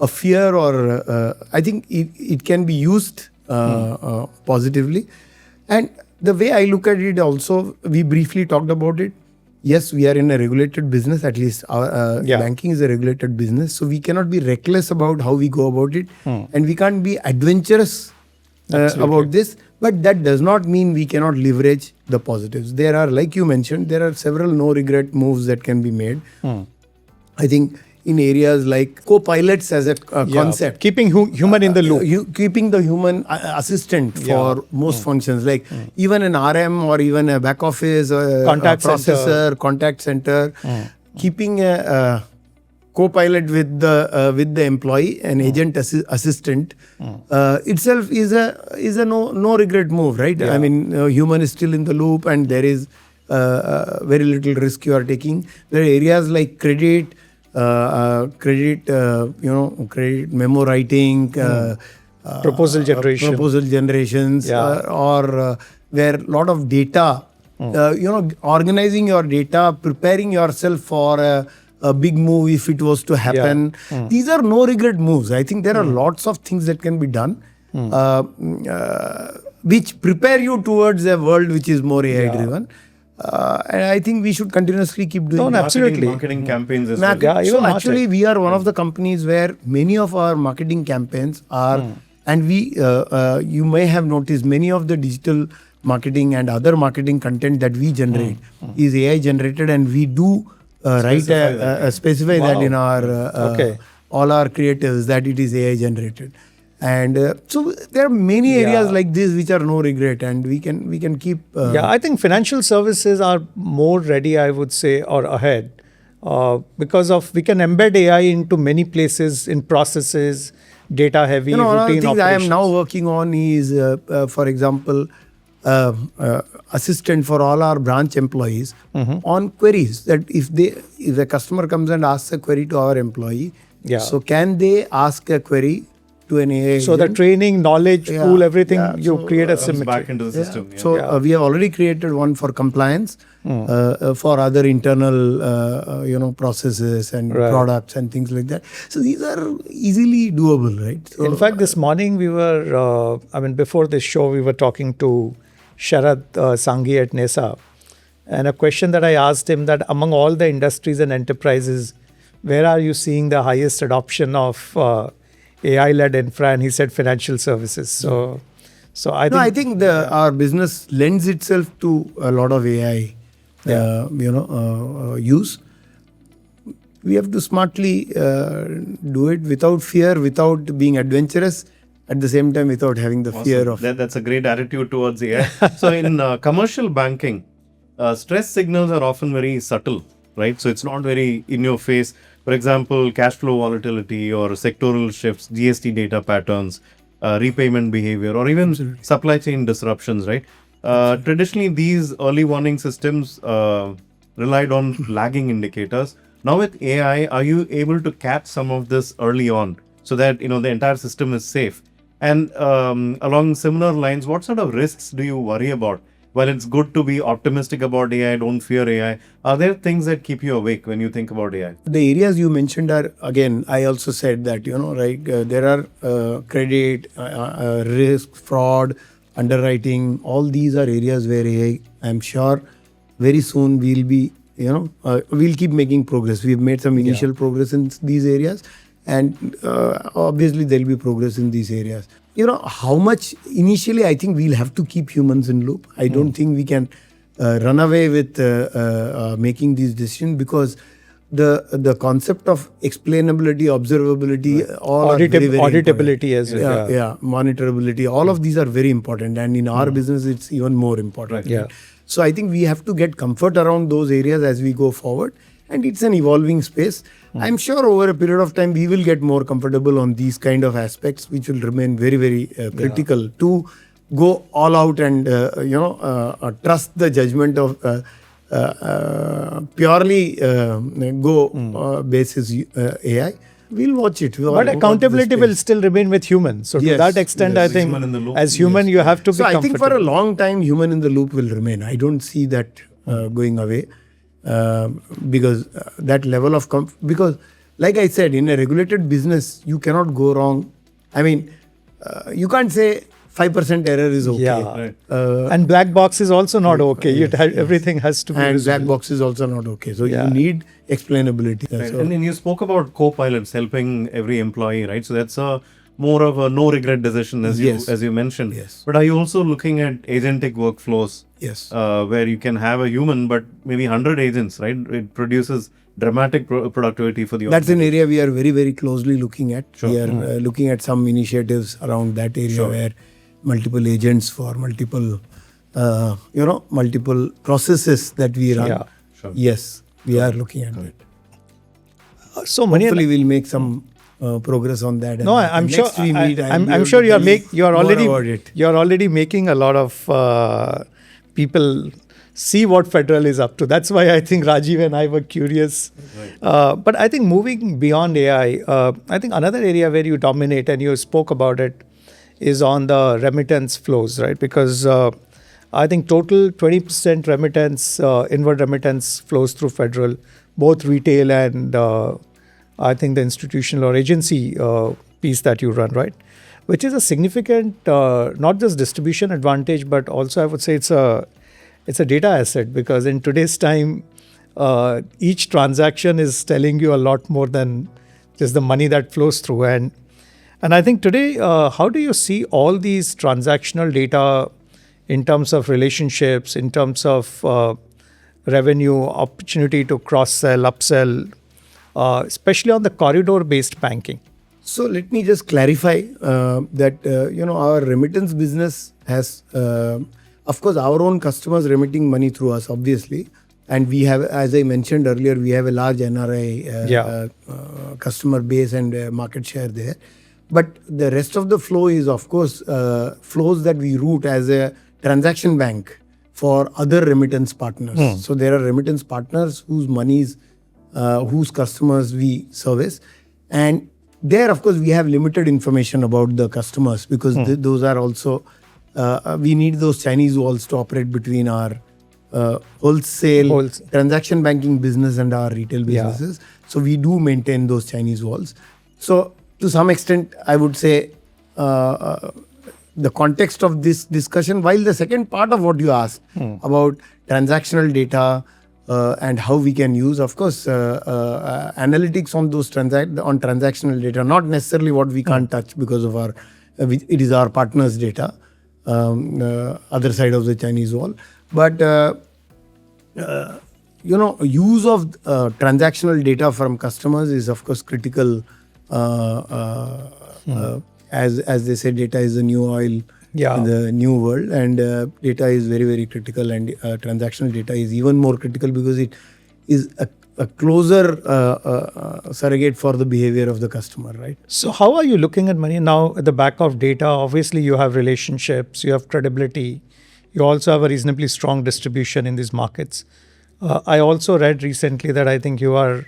fear or I think it can be used positively. And the way I look at it also, we briefly talked about it. Yes, we are in a regulated business, at least banking is a regulated business. So we cannot be reckless about how we go about it. And we can't be adventurous about this. But that does not mean we cannot leverage the positives. There are, like you mentioned, there are several no regret moves that can be made. I think in areas like co-pilots as a concept. Keeping human in the loop. Keeping the human assistant for most functions, like even an RM or even a back office, contact processor, contact center. Keeping a co-pilot with the employee, an agent assistant, itself is a no regret move, right? I mean, human is still in the loop and there is very little risk you are taking. There are areas like credit, credit, credit memo writing, proposal generations, or where a lot of data, organizing your data, preparing yourself for a big move if it was to happen. These are no regret moves. I think there are lots of things that can be done, which prepare you towards a world which is more AI driven. And I think we should continuously keep doing marketing campaigns as well. So actually, we are one of the companies where many of our marketing campaigns are, and we, you may have noticed, many of the digital marketing and other marketing content that we generate is AI generated, and we do specify that in our all our creatives that it is AI generated. And so there are many areas like this which are no regret, and we can keep. I think financial services are more ready, I would say, or ahead, because of we can embed AI into many places in processes, data heavy, one of the routine things I am operations. now working on is, for example, assistant for all our branch employees on queries. That if the customer comes and asks a query to our employee, so can they ask a query to an AI So the agent? training, knowledge, pool, everything, you create a Comes symmetry. back into the system. So we have already created one for compliance, for other internal, processes and products and things like that. So these are easily doable, right? So, In fact, this morning we were, before this show, we were talking to Sharad Sanghi at NESA. And a question that I asked him, that among all the industries and enterprises, where are you seeing the highest adoption of AI-led infra? And he said financial services. So I think our business lends itself to a lot of AI, use. We have to smartly do it without fear, without being adventurous, at the same time without having the fear of. That's a great attitude towards AI. So in commercial banking, stress signals are often very subtle, right? So it's not very in your face. For example, cash flow volatility or sectoral shifts, GST data patterns, repayment behavior, or even supply chain disruptions, right? Traditionally, these early warning systems relied on lagging indicators. Now with AI, are you able to catch some of this early on so that the entire system is safe? And along similar lines, what sort of risks do you worry about? While it's good to be optimistic about AI, don't fear AI, are there things that keep you awake when you think about AI? The areas you mentioned are, again, I also said that, there are credit, risk, fraud, underwriting. All these are areas where AI, I'm sure, very soon we'll be, we'll keep making progress. We've made some initial progress in these areas, and obviously there'll be progress in these areas. How much initially, I think we'll have to keep humans in loop. I don't think we can run away with making these decisions, because the concept of explainability, observability, all are very, very auditability as well. Monitorability, all of these are very important, and in our business it's even more important. Right. So I think we have to get comfort around those areas as we go forward, and it's an evolving space. I'm sure over a period of time we will get more comfortable on these kind of aspects, which will remain very, very critical to go all out and trust the judgment of purely basis AI. We'll watch it. But accountability will still remain with humans. So to that extent, I think as human, you have to be comfortable. I think for a long time, human in the loop will remain. I don't see that going away. Because that level of because like I said, in a regulated business you cannot go wrong. I mean, you can't say 5% error is okay. And black box is also not okay. Everything has to be and visible. black box is also not okay. So you need explainability. Right. So, and then you spoke about co-pilots helping every employee, right? So that's more of a no regret decision as you mentioned. Yes. But are you also looking at agentic workflows? Yes. Where you can have a human but maybe 100 agents, right? It produces dramatic productivity for the That's an area we are very, very closely looking at. Sure. We are looking at some initiatives around that area where multiple agents for multiple multiple processes that we run. Yeah. Sure. Yes, we are looking at that. So Manian, Hopefully we'll make some progress on that. No, I'm sure. Next we meet, I'm sure you're already making a lot of people see what Federal is up to. That's why I think Rajiv and I were curious. Right. But I think moving beyond AI, I think another area where you dominate, and you spoke about it, is on the remittance flows, right? Because I think total 20% remittance, inward remittance flows through Federal, both retail and I think the institutional or agency piece that you run, right? Which is a significant, not just distribution advantage, but also I would say it's a data asset, because in today's time, each transaction is telling you a lot more than just the money that flows through. And I think today, how do you see all these transactional data in terms of relationships, in terms of revenue, opportunity to cross-sell, upsell, especially on the corridor-based banking? So let me just clarify that our remittance business has, of course, our own customers remitting money through us, obviously, and we have, as I mentioned earlier, we have a large NRI customer base and market share there. But the rest of the flow is, of course, flows that we route as a transaction bank for other remittance partners. So there are remittance partners whose monies, whose customers we service, and there, of course, we have limited information about the customers, because those are also, we need those Chinese walls to operate between our wholesale transaction banking business and our retail businesses. So we do maintain those Chinese walls. So to some extent, I would say the context of this discussion, while the second part of what you asked about transactional data, and how we can use, of course, analytics on those transactional data, not necessarily what we can't touch because of our, it is our partners' data, other side of the Chinese wall. But use of transactional data from customers is, of course, critical. As they say, data is the new oil in the new world, and data is very, very critical, and transactional data is even more critical because it is a closer surrogate for the behavior of the customer, right? So how are you looking at money now at the back of data? Obviously, you have relationships, you have credibility, you also have a reasonably strong distribution in these markets. I also read recently that I think you are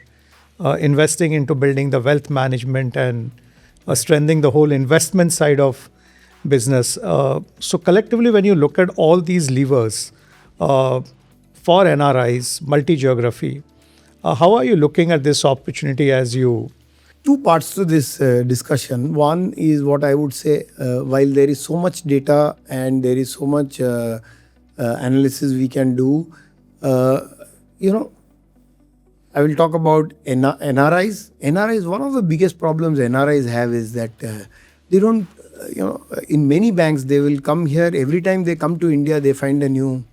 investing into building the wealth management and strengthening the whole investment side of business. So collectively, when you look at all these levers for NRIs, multi-geography, how are you looking at this opportunity as you... Two parts to this discussion. One is what I would say, while there is so much data and there is so much analysis we can do, I will talk about NRIs. NRIs, one of the biggest problems NRIs have is that they don't, in many banks, they will come here. Every time they come to India, they find a new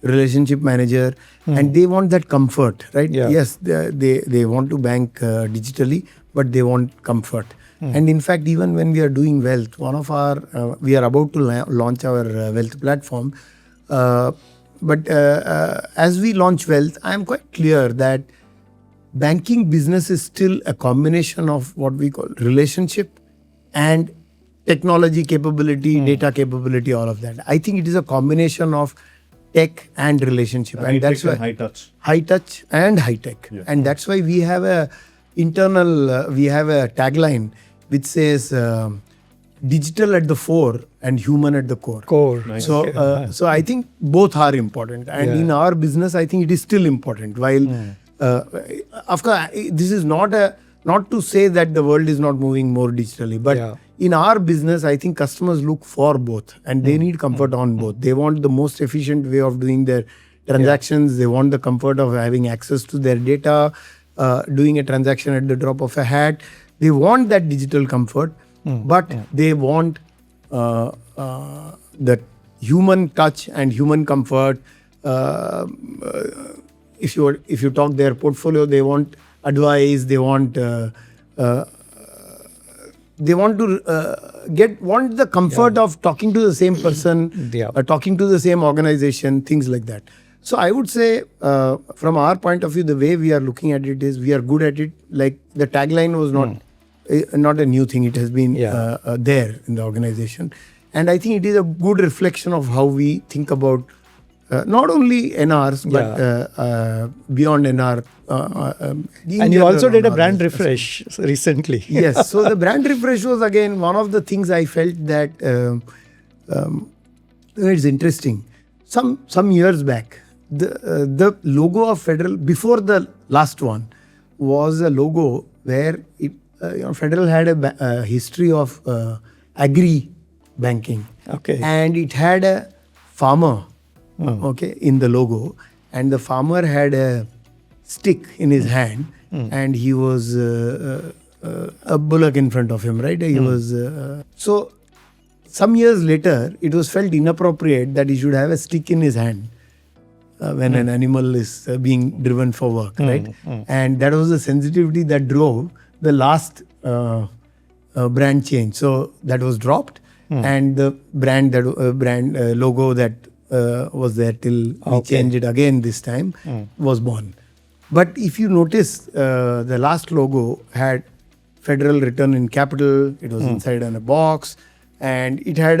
relationship manager, and they want that comfort, right? Yes, they want to bank digitally, but they want comfort. And in fact, even when we are doing wealth, we are about to launch our wealth platform. But as we launch wealth, I am quite clear that banking business is still a combination of what we call relationship and technology capability, data capability, all of that. I think it is a combination of tech and relationship, and that's why high touch and high tech, and that's why we have a tagline which says digital at the fore and human at the core. Nice. So I think both are important, and in our business, I think it is still important. While of course, this is not to say that the world is not moving more digitally, but in our business, I think customers look for both, and they need comfort on both. They want the most efficient way of doing their transactions. They want the comfort of having access to their data, doing a transaction at the drop of a hat. They want that digital comfort, but they want that human touch and human comfort. If you talk their portfolio, they want advice. They want the comfort of talking to the same person, talking to the same organization, things like that. So I would say, from our point of view, the way we are looking at it is we are good at it. Like the tagline was not a new thing. It has been there in the organization. And I think it is a good reflection of how we think about not only NRs, but beyond NR. And you also did a brand refresh recently. Yes. So the brand refresh was again one of the things I felt that it's interesting. Some years back, the logo of Federal, before the last one, was a logo where Federal had a history of agri banking. Okay. And it had a farmer, in the logo, and the farmer had a stick in his hand, and he was a bullock in front of him, right? He was so. Some years later, it was felt inappropriate that he should have a stick in his hand when an animal is being driven for work, right? And that was the sensitivity that drove the last brand change. So that was dropped, and the brand logo that was there till we changed it again this time was born. But if you notice, the last logo had Federal written in capital. It was inside on a box. And it had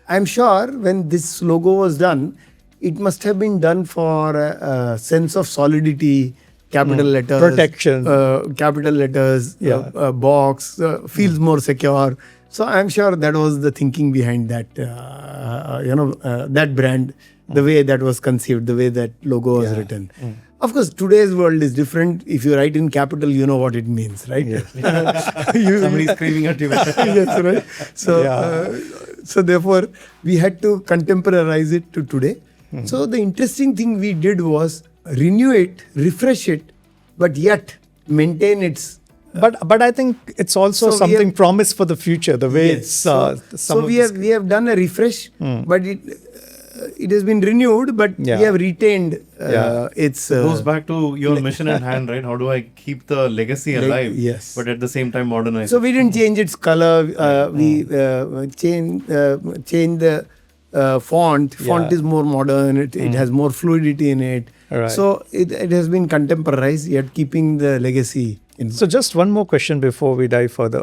I'm sure when this logo was done, it must have been done for a sense of solidity, capital letters, protection, capital letters, box, feels more secure. So I'm sure that was the thinking behind that, that brand, the way that was conceived, the way that logo was written. Of course, today's world is different. If you write in capital, you know what it means, right? Yes. Somebody's screaming at you. Yes, right. So, so therefore, we had to contemporize it to today. So the interesting thing we did was renew it, refresh it, but yet maintain its. But I think it's also something promised for the future. The way it's. So we have done a refresh, but it has been renewed, but we have retained its. It goes back to your mission at hand, right? How do I keep the legacy alive? Yes. But at the same time modernize. So we didn't change its color. We changed the font. Font is more modern. It has more fluidity in it. Right. So it has been contemporized, yet keeping the legacy. So just one more question before we dive further.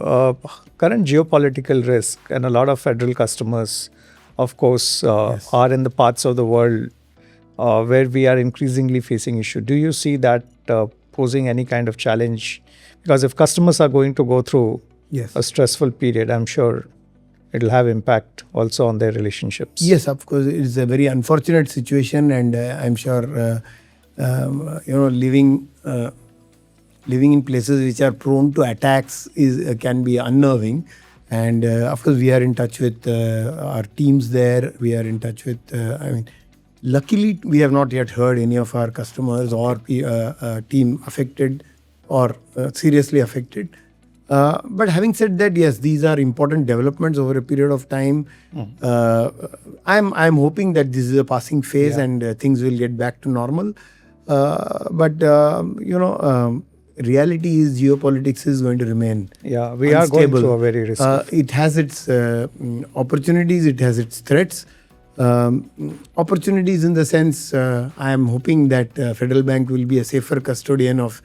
Current geopolitical risk, and a lot of Federal customers, of course, are in the parts of the world where we are increasingly facing issue. Do you see that posing any kind of challenge? Because if customers are going to go through a stressful period, I'm sure it will have impact also on their relationships. Yes, of course, it is a very unfortunate situation, and I'm sure living in places which are prone to attacks can be unnerving. And of course, we are in touch with our teams there. We are in touch with, luckily, we have not yet heard any of our customers or team affected or seriously affected. But having said that, yes, these are important developments over a period of time. I'm hoping that this is a passing phase and things will get back to normal. Reality is geopolitics is going to remain we unstable. Are going through a very risky. It has its opportunities, it has its threats. Opportunities in the sense, I am hoping that Federal Bank will be a safer custodian of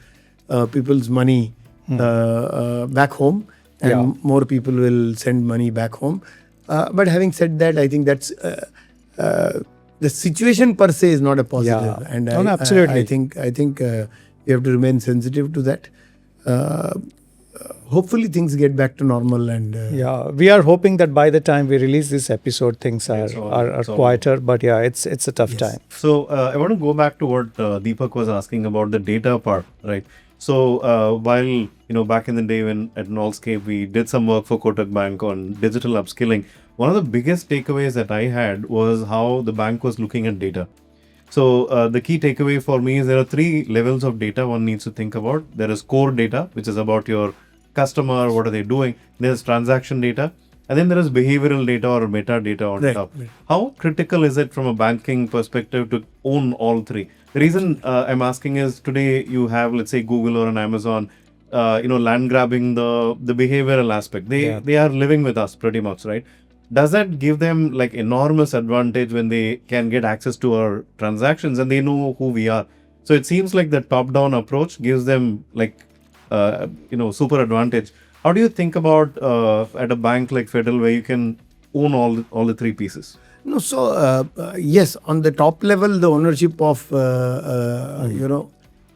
people's money back home, and more people will send money back home. But having said that, I think that's the situation per se is not a positive, and absolutely. I think we have to remain sensitive to that. Hopefully things get back to normal, and we are hoping that by the time we release this episode, things are quieter. But it's a tough time. So I want to go back to what Deepak was asking about the data part, right? So while back in the day when at Nallscape we did some work for Kotak Bank on digital upskilling, one of the biggest takeaways that I had was how the bank was looking at data. So the key takeaway for me is there are 3 levels of data one needs to think about. There is core data, which is about your customer, what are they doing. There's transaction data, and then there is behavioral data or metadata on top. Right. How critical is it from a banking perspective to own all 3? The reason I'm asking is today you have, let's say, Google or an Amazon, land grabbing the behavioral aspect. They are living with us pretty much, right? Does that give them like enormous advantage when they can get access to our transactions and they know who we are? So it seems like the top-down approach gives them like, super advantage. How do you think about at a bank like Federal where you can own all the 3 pieces? No, so yes, on the top level, the ownership of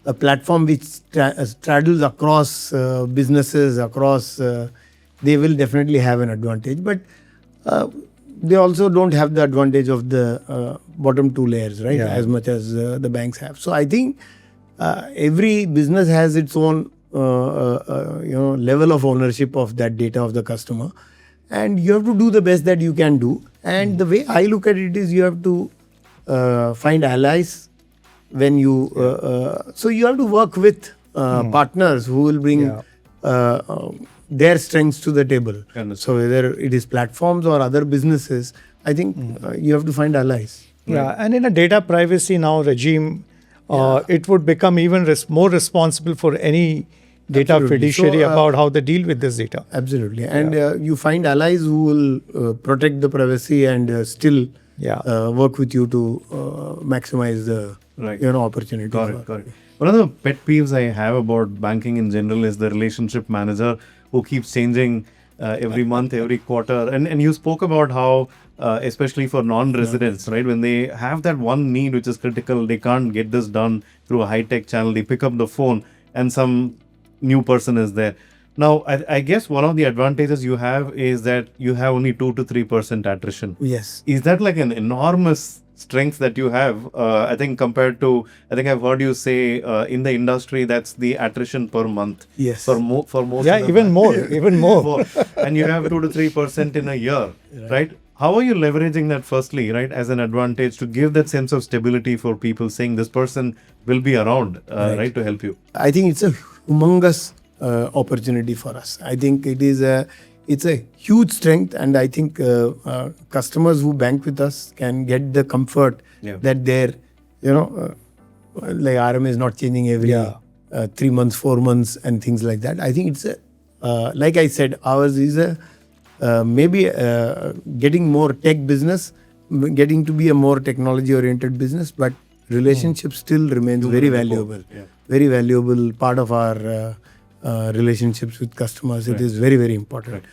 a platform which straddles across businesses, across they will definitely have an advantage. But they also don't have the advantage of the bottom two layers, right? Yeah. As much as the banks have. So I think every business has its own level of ownership of that data of the customer, and you have to do the best that you can do. And the way I look at it is you have to find allies when you so you have to work with partners who will bring their strengths to the table. So whether it is platforms or other businesses, I think you have to find allies. Yeah, and in a data privacy now regime, it would become even more responsible for any data Absolutely. fiduciary So, about how they deal with this data. Absolutely. And you find allies who will protect the privacy and still work with you to maximize the opportunity. Got it. One of the pet peeves I have about banking in general is the relationship manager who keeps changing every month, every quarter. And you spoke about how, especially for non-residents, right, when they have that one need which is critical, they can't get this done through a high-tech channel, they pick up the phone and some new person is there. Now, I guess one of the advantages you have is that you have only 2 to 3% attrition. Yes. Is that like an enormous strength that you have? I think compared to, I think I've heard you say in the industry that's the attrition per month. Yes. For most. Yeah, even more. And you have 2 to 3% in a year, right? How are you leveraging that firstly, right, as an advantage to give that sense of stability for people saying this person will be around, right, to help you? I think it's a humongous opportunity for us. I think it's a huge strength, and I think customers who bank with us can get the comfort that their, like RM is not changing every 3 months, 4 months, and things like that. I think it's like I said, ours is maybe getting more tech business, getting to be a more technology-oriented business, but relationship still remains very valuable. Very valuable part of our relationships with customers. It is very, very important.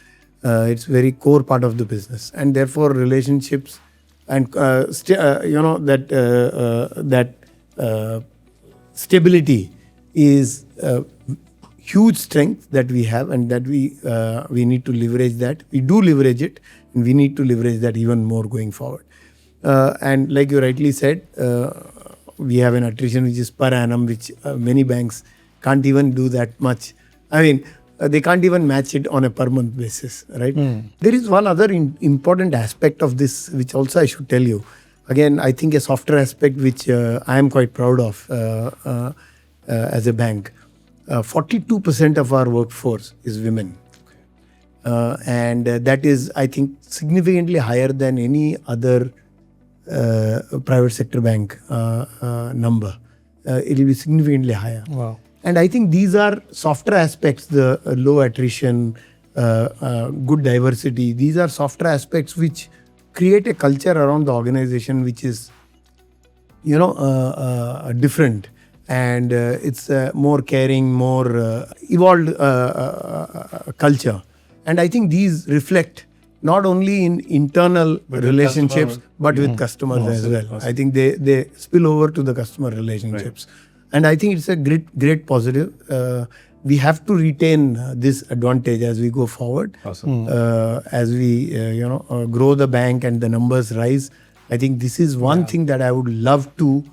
It's very core part of the business, and therefore relationships and that stability is a huge strength that we have, and that we need to leverage that. We do leverage it, and we need to leverage that even more going forward. And like you rightly said, we have an attrition which is per annum, which many banks can't even do that much. I mean, they can't even match it on a per month basis, right? There is one other important aspect of this, which also I should tell you. Again, I think a softer aspect which I am quite proud of as a bank. 42% of our workforce is women. And that is, I think, significantly higher than any other private sector bank number. It will be significantly higher. Wow. And I think these are softer aspects, the low attrition, good diversity. These are softer aspects which create a culture around the organization which is, different. And it's more caring, more evolved culture. And I think these reflect not only in internal relationships, but with customers as well. Awesome. I think they spill over to the customer relationships. Right. And I think it's a great positive. We have to retain this advantage as we go forward. Awesome. As we grow the bank and the numbers rise. I think this is one thing that I would love to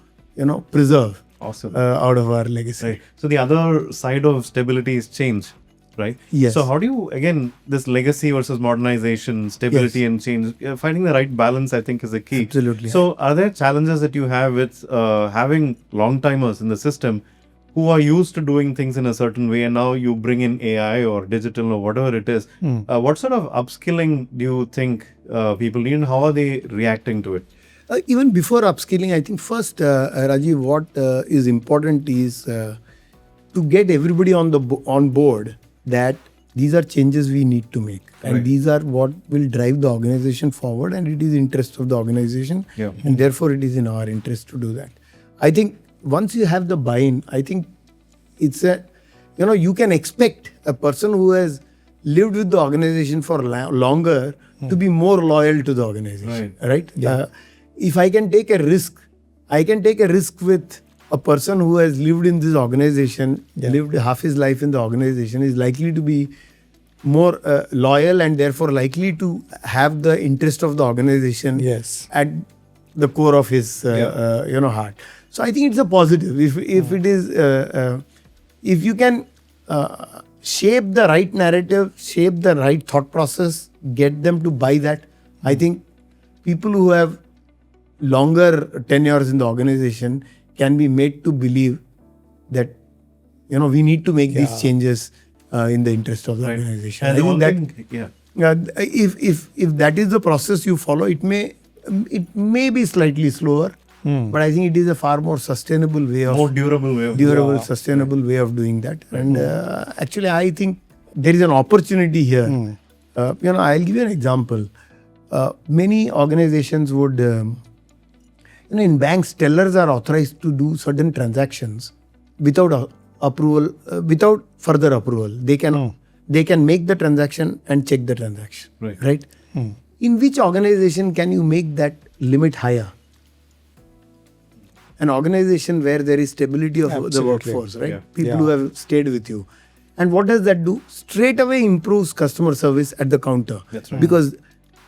preserve. Awesome. Out of our legacy. Right. So the other side of stability is change, right? Yes. So how do you, again, this legacy versus modernization, stability and change, finding the right balance, I think, is the key. Absolutely. So are there challenges that you have with having long-timers in the system who are used to doing things in a certain way, and now you bring in AI or digital or whatever it is? What sort of upskilling do you think people need, and how are they reacting to it? Even before upskilling, I think first, Rajiv, what is important is to get everybody on board that these are changes we need to make, and these are what will drive the organization forward, and it is interest of the organization, and therefore it is in our interest to do that. I think once you have the buy-in, I think it's you can expect a person who has lived with the organization for longer to be more loyal to the organization. Right? Yeah. If I can take a risk, with a person who has lived in this organization, lived half his life in the organization, is likely to be more loyal and therefore likely to have the interest of the organization at the core of his heart. So I think it's a positive. If it is, if you can shape the right narrative, shape the right thought process, get them to buy that, I think people who have longer tenures in the organization can be made to believe that we need to make these changes in the interest of the organization. And I think that if that is the process you follow, it may be slightly slower, but I think it is a far more sustainable way of more durable way of sustainable way of doing that. And actually, I think there is an opportunity here. I'll give you an example. Many organizations would, in banks, tellers are authorized to do certain transactions without approval, without further approval. They can make the transaction and check the transaction. Right? In which organization can you make that limit higher? An organization where there is stability of the workforce, right? People who have stayed with you. And what does that do? Straight away improves customer service at the counter. That's right. Because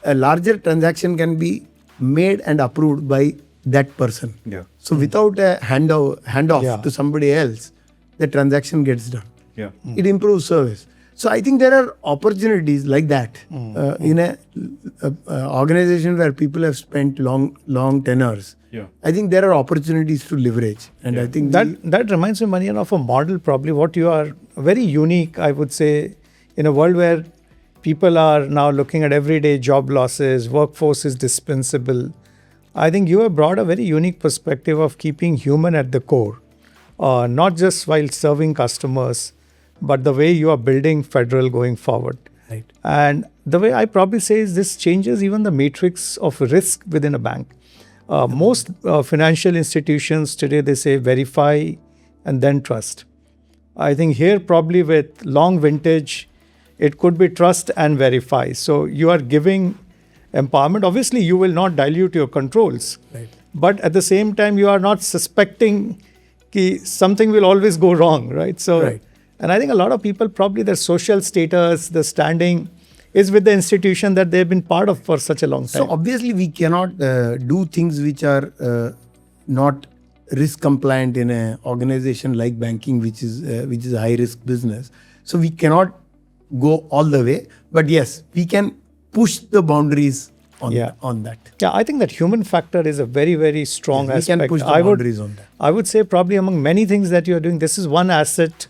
a larger transaction can be made and approved by that person. So without a handoff to somebody else, the transaction gets done. It improves service. So I think there are opportunities like that in a organization where people have spent long tenures. I think there are opportunities to leverage, and I think that reminds me, Manian, of a model. Probably what you are very unique, I would say, in a world where people are now looking at everyday job losses, workforce is dispensable. I think you have brought a very unique perspective of keeping human at the core, not just while serving customers, but the way you are building Federal going forward. Right. And the way I probably say is this changes even the matrix of risk within a bank. Most financial institutions today, they say verify and then trust. I think here probably with long vintage, it could be trust and verify. So you are giving empowerment. Obviously, you will not dilute your controls. Right. But at the same time, you are not suspecting that something will always go wrong, right? So, and I think a lot of people, probably their social status, the standing is with the institution that they've been part of for such a long time. So obviously we cannot do things which are not risk compliant in an organization like banking, which is a high risk business. So we cannot go all the way, but yes, we can push the boundaries on that. Yeah, I think that human factor is a very, very strong aspect. We can push the boundaries on that. I would say probably among many things that you are doing, this is one asset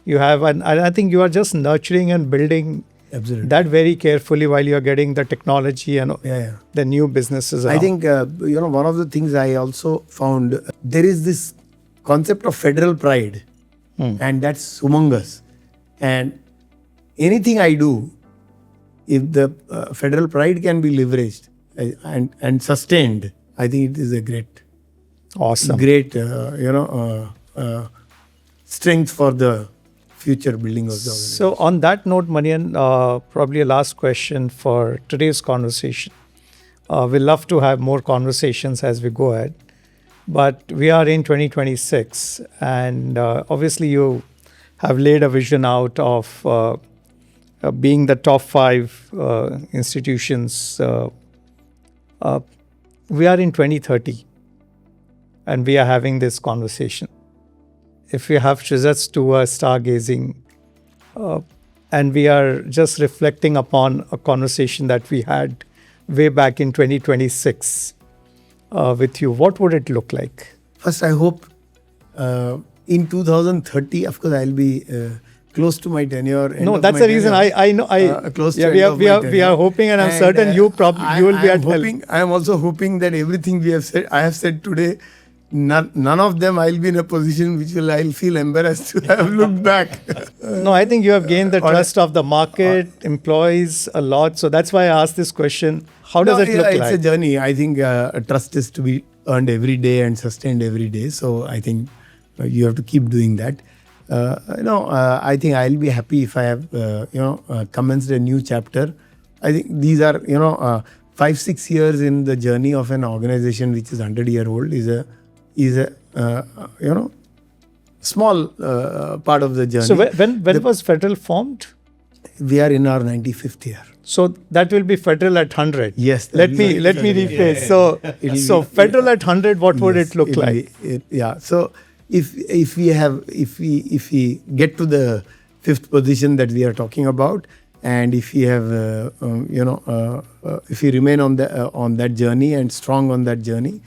you have, and I think you are just nurturing and building that very carefully while you are getting the technology and the new businesses around. I think one of the things I also found, there is this concept of federal pride, and that's humongous. And anything I do, if the federal pride can be leveraged and sustained, I think it is a great strength for the future building of the organization. So on that note, Manian, probably a last question for today's conversation. We'll love to have more conversations as we go ahead, but we are in 2026, and obviously you have laid a vision out of being the top 5 institutions. We are in 2030, and we are having this conversation. If we have to just do a stargazing, and we are just reflecting upon a conversation that we had way back in 2026 with you, what would it look like? First, I hope in 2030, of course, I'll be close to my tenure. No, that's the reason I know. Close to we are hoping, and I'm certain you will be at help. I am also hoping that everything I have said today, none of them I'll be in a position which I'll feel embarrassed to have looked back. No, I think you have gained the trust of the market, employees a lot. So that's why I asked this question. How does it look like? It's a journey. I think trust is to be earned every day and sustained every day. So I think you have to keep doing that. I think I'll be happy if I have commenced a new chapter I think these are 5-6 years in the journey of an organization which is 100-year-old is a small part of the journey. So when was Federal formed? We are in our 95th year. So that will be Federal at 100. Yes. Let me rephrase. So Federal at 100, what would it look like? So if we get to the 5th position that we are talking about, and if we have if we remain on that journey and strong on that journey,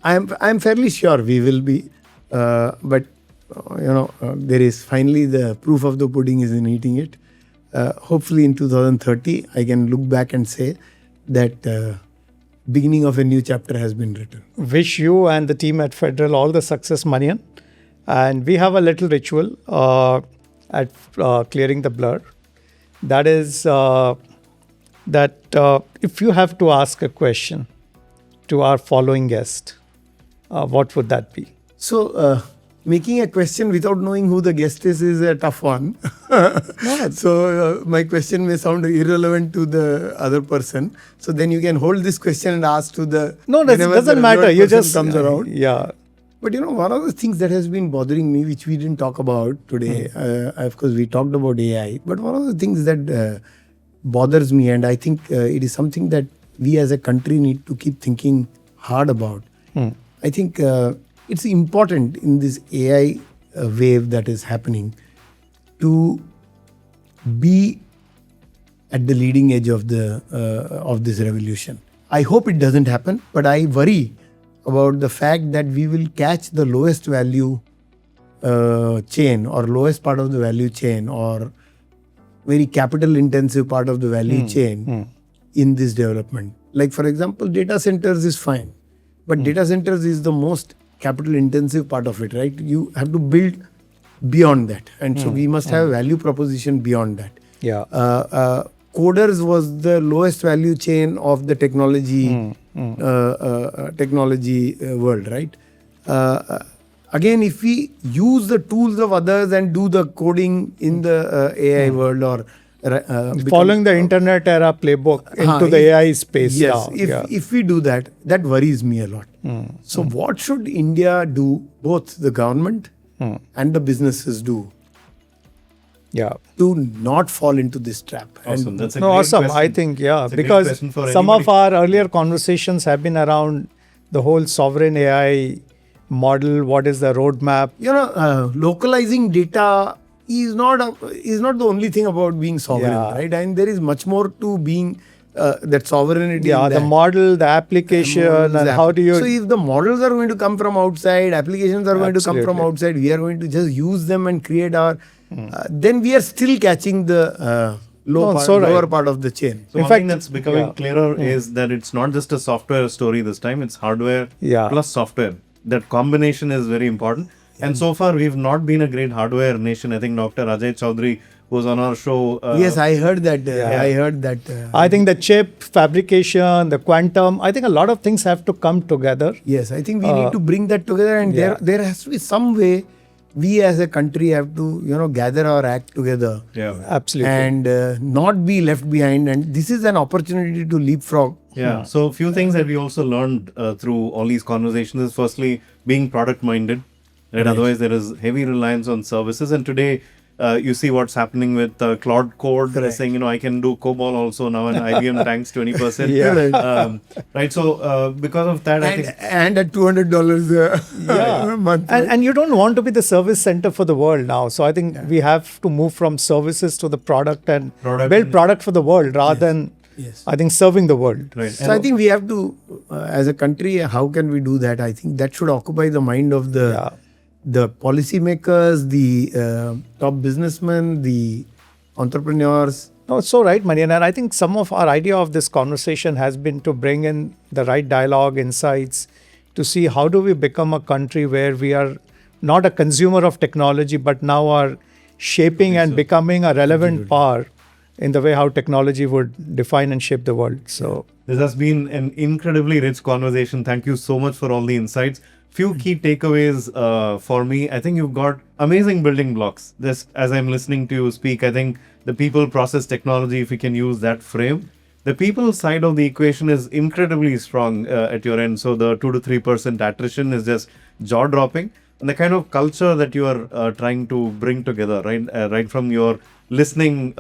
I'm fairly sure we will be. But there is finally the proof of the pudding is in eating it. Hopefully in 2030, I can look back and say that beginning of a new chapter has been written. Wish you and the team at Federal all the success, Manian. And we have a little ritual at clearing the blur. That is that if you have to ask a question to our following guest, what would that be? So, making a question without knowing who the guest is a tough one. So, my question may sound irrelevant to the other person. So, then you can hold this question and ask to the... No, that doesn't matter. You just... comes around. Yeah. But one of the things that has been bothering me, which we didn't talk about today, of course, we talked about AI, but one of the things that bothers me, and I think it is something that we as a country need to keep thinking hard about. I think it's important in this AI wave that is happening to be at the leading edge of this revolution. I hope it doesn't happen, but I worry about the fact that we will catch the lowest value chain or lowest part of the value chain or very capital intensive part of the value chain in this development. Like for example, data centers is fine, but data centers is the most capital intensive part of it, right? You have to build beyond that. And so we must have a value proposition beyond that. Yeah. Coders was the lowest value chain of the technology world, right? Again, if we use the tools of others and do the coding in the AI world or following the internet era playbook into the AI space. Yes, if we do that, that worries me a lot. So what should India do, both the government and the businesses do? To not fall into this trap. Awesome. That's a great question. I think, because some of our earlier conversations have been around the whole sovereign AI model. What is the roadmap? Localizing data is not the only thing about being sovereign, right? And there is much more to being that sovereignty. The model, the application, and how do you... So if the models are going to come from outside, applications are going to come from outside, we are going to just use them and create our... then we are still catching the lower part of the chain. So in fact, that's becoming clearer is that it's not just a software story this time, it's hardware plus software. That combination is very important. And so far, we've not been a great hardware nation. I think Dr. Ajay Chaudhary was on our show. Yes, I heard that. I heard that. I think the chip, fabrication, the quantum, I think a lot of things have to come together. Yes, I think we need to bring that together, and there has to be some way we as a country have to, gather our act together. Yeah, absolutely. And not be left behind. And this is an opportunity to leapfrog. Yeah. So a few things that we also learned through all these conversations is firstly, being product minded. Right? Otherwise, there is heavy reliance on services. And today, you see what's happening with Cloud Code saying, I can do COBOL also now, and IBM tanks 20%. Right. So because of that, I think... And at $200 a month. And you don't want to be the service center for the world now. So I think we have to move from services to the product and build product for the world rather than, I think, serving the world. Right. So I think we have to, as a country, how can we do that? I think that should occupy the mind of the policymakers, the top businessmen, the entrepreneurs. No, it's so right, Manian. And I think some of our idea of this conversation has been to bring in the right dialogue, insights, to see how do we become a country where we are not a consumer of technology, but now are shaping and becoming a relevant power in the way how technology would define and shape the world. So this has been an incredibly rich conversation. Thank you so much for all the insights. Few key takeaways for me. I think you've got amazing building blocks. This, as I'm listening to you speak, I think the people, process, technology, if we can use that frame. The people side of the equation is incredibly strong at your end. So the 2 to 3% attrition is just jaw dropping. And the kind of culture that you are trying to bring together, right? Right from your listening,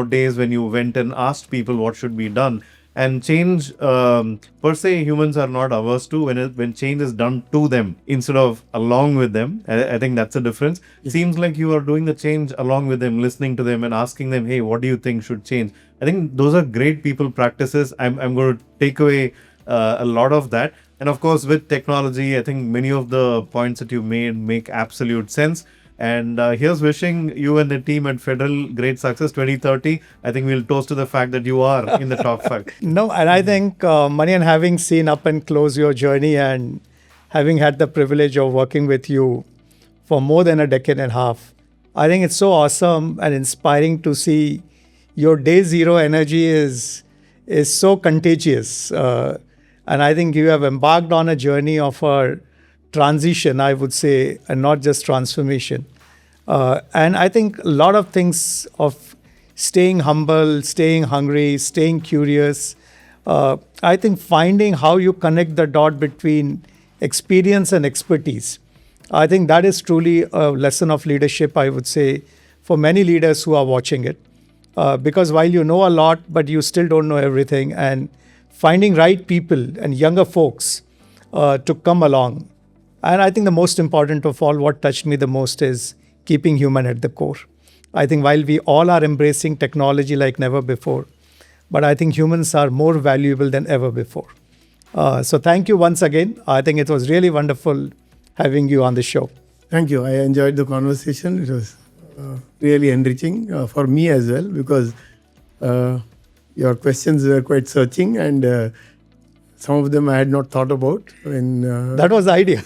days when you went and asked people what should be done. And change, per se, humans are not averse to when change is done to them instead of along with them. I think that's the difference. Yes. Seems like you are doing the change along with them, listening to them and asking them, hey, what do you think should change? I think those are great people practices. I'm going to take away a lot of that. And of course, with technology, I think many of the points that you made make absolute sense. And here's wishing you and the team at Federal great success 2030. I think we'll toast to the fact that you are in the top 5. No, and I think, Manian, having seen up and close your journey and having had the privilege of working with you for more than a decade and a half, I think it's so awesome and inspiring to see your day zero energy is so contagious. And I think you have embarked on a journey of a transition, I would say, and not just transformation. And I think a lot of things of staying humble, staying hungry, staying curious. I think finding how you connect the dot between experience and expertise. I think that is truly a lesson of leadership, I would say, for many leaders who are watching it. Because while you know a lot, but you still don't know everything, and finding right people and younger folks to come along. And I think the most important of all, what touched me the most is keeping human at the core. I think while we all are embracing technology like never before, but I think humans are more valuable than ever before. So thank you once again. I think it was really wonderful having you on the show. Thank you. I enjoyed the conversation. It was really enriching for me as well, because your questions were quite searching, and some of them I had not thought about. That was the idea.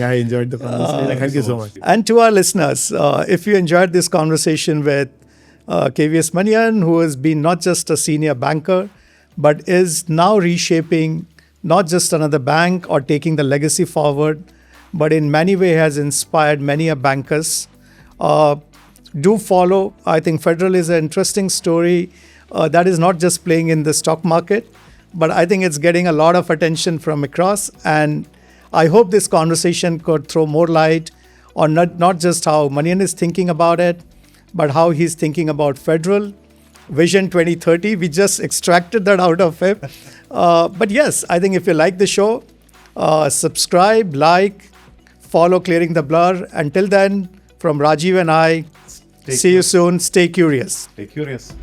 I enjoyed the conversation. Thank you so much. And to our listeners, if you enjoyed this conversation with KVS Manian, who has been not just a senior banker, but is now reshaping not just another bank or taking the legacy forward, but in many ways has inspired many bankers. Do follow. I think Federal is an interesting story. That is not just playing in the stock market, but I think it's getting a lot of attention from across. And I hope this conversation could throw more light on not just how Manian is thinking about it, but how he's thinking about Federal Vision 2030. We just extracted that out of him. But yes, I think if you like the show, subscribe, like, follow Clearing the Blur. Until then, from Rajiv and I, see you soon. Stay curious. Stay curious.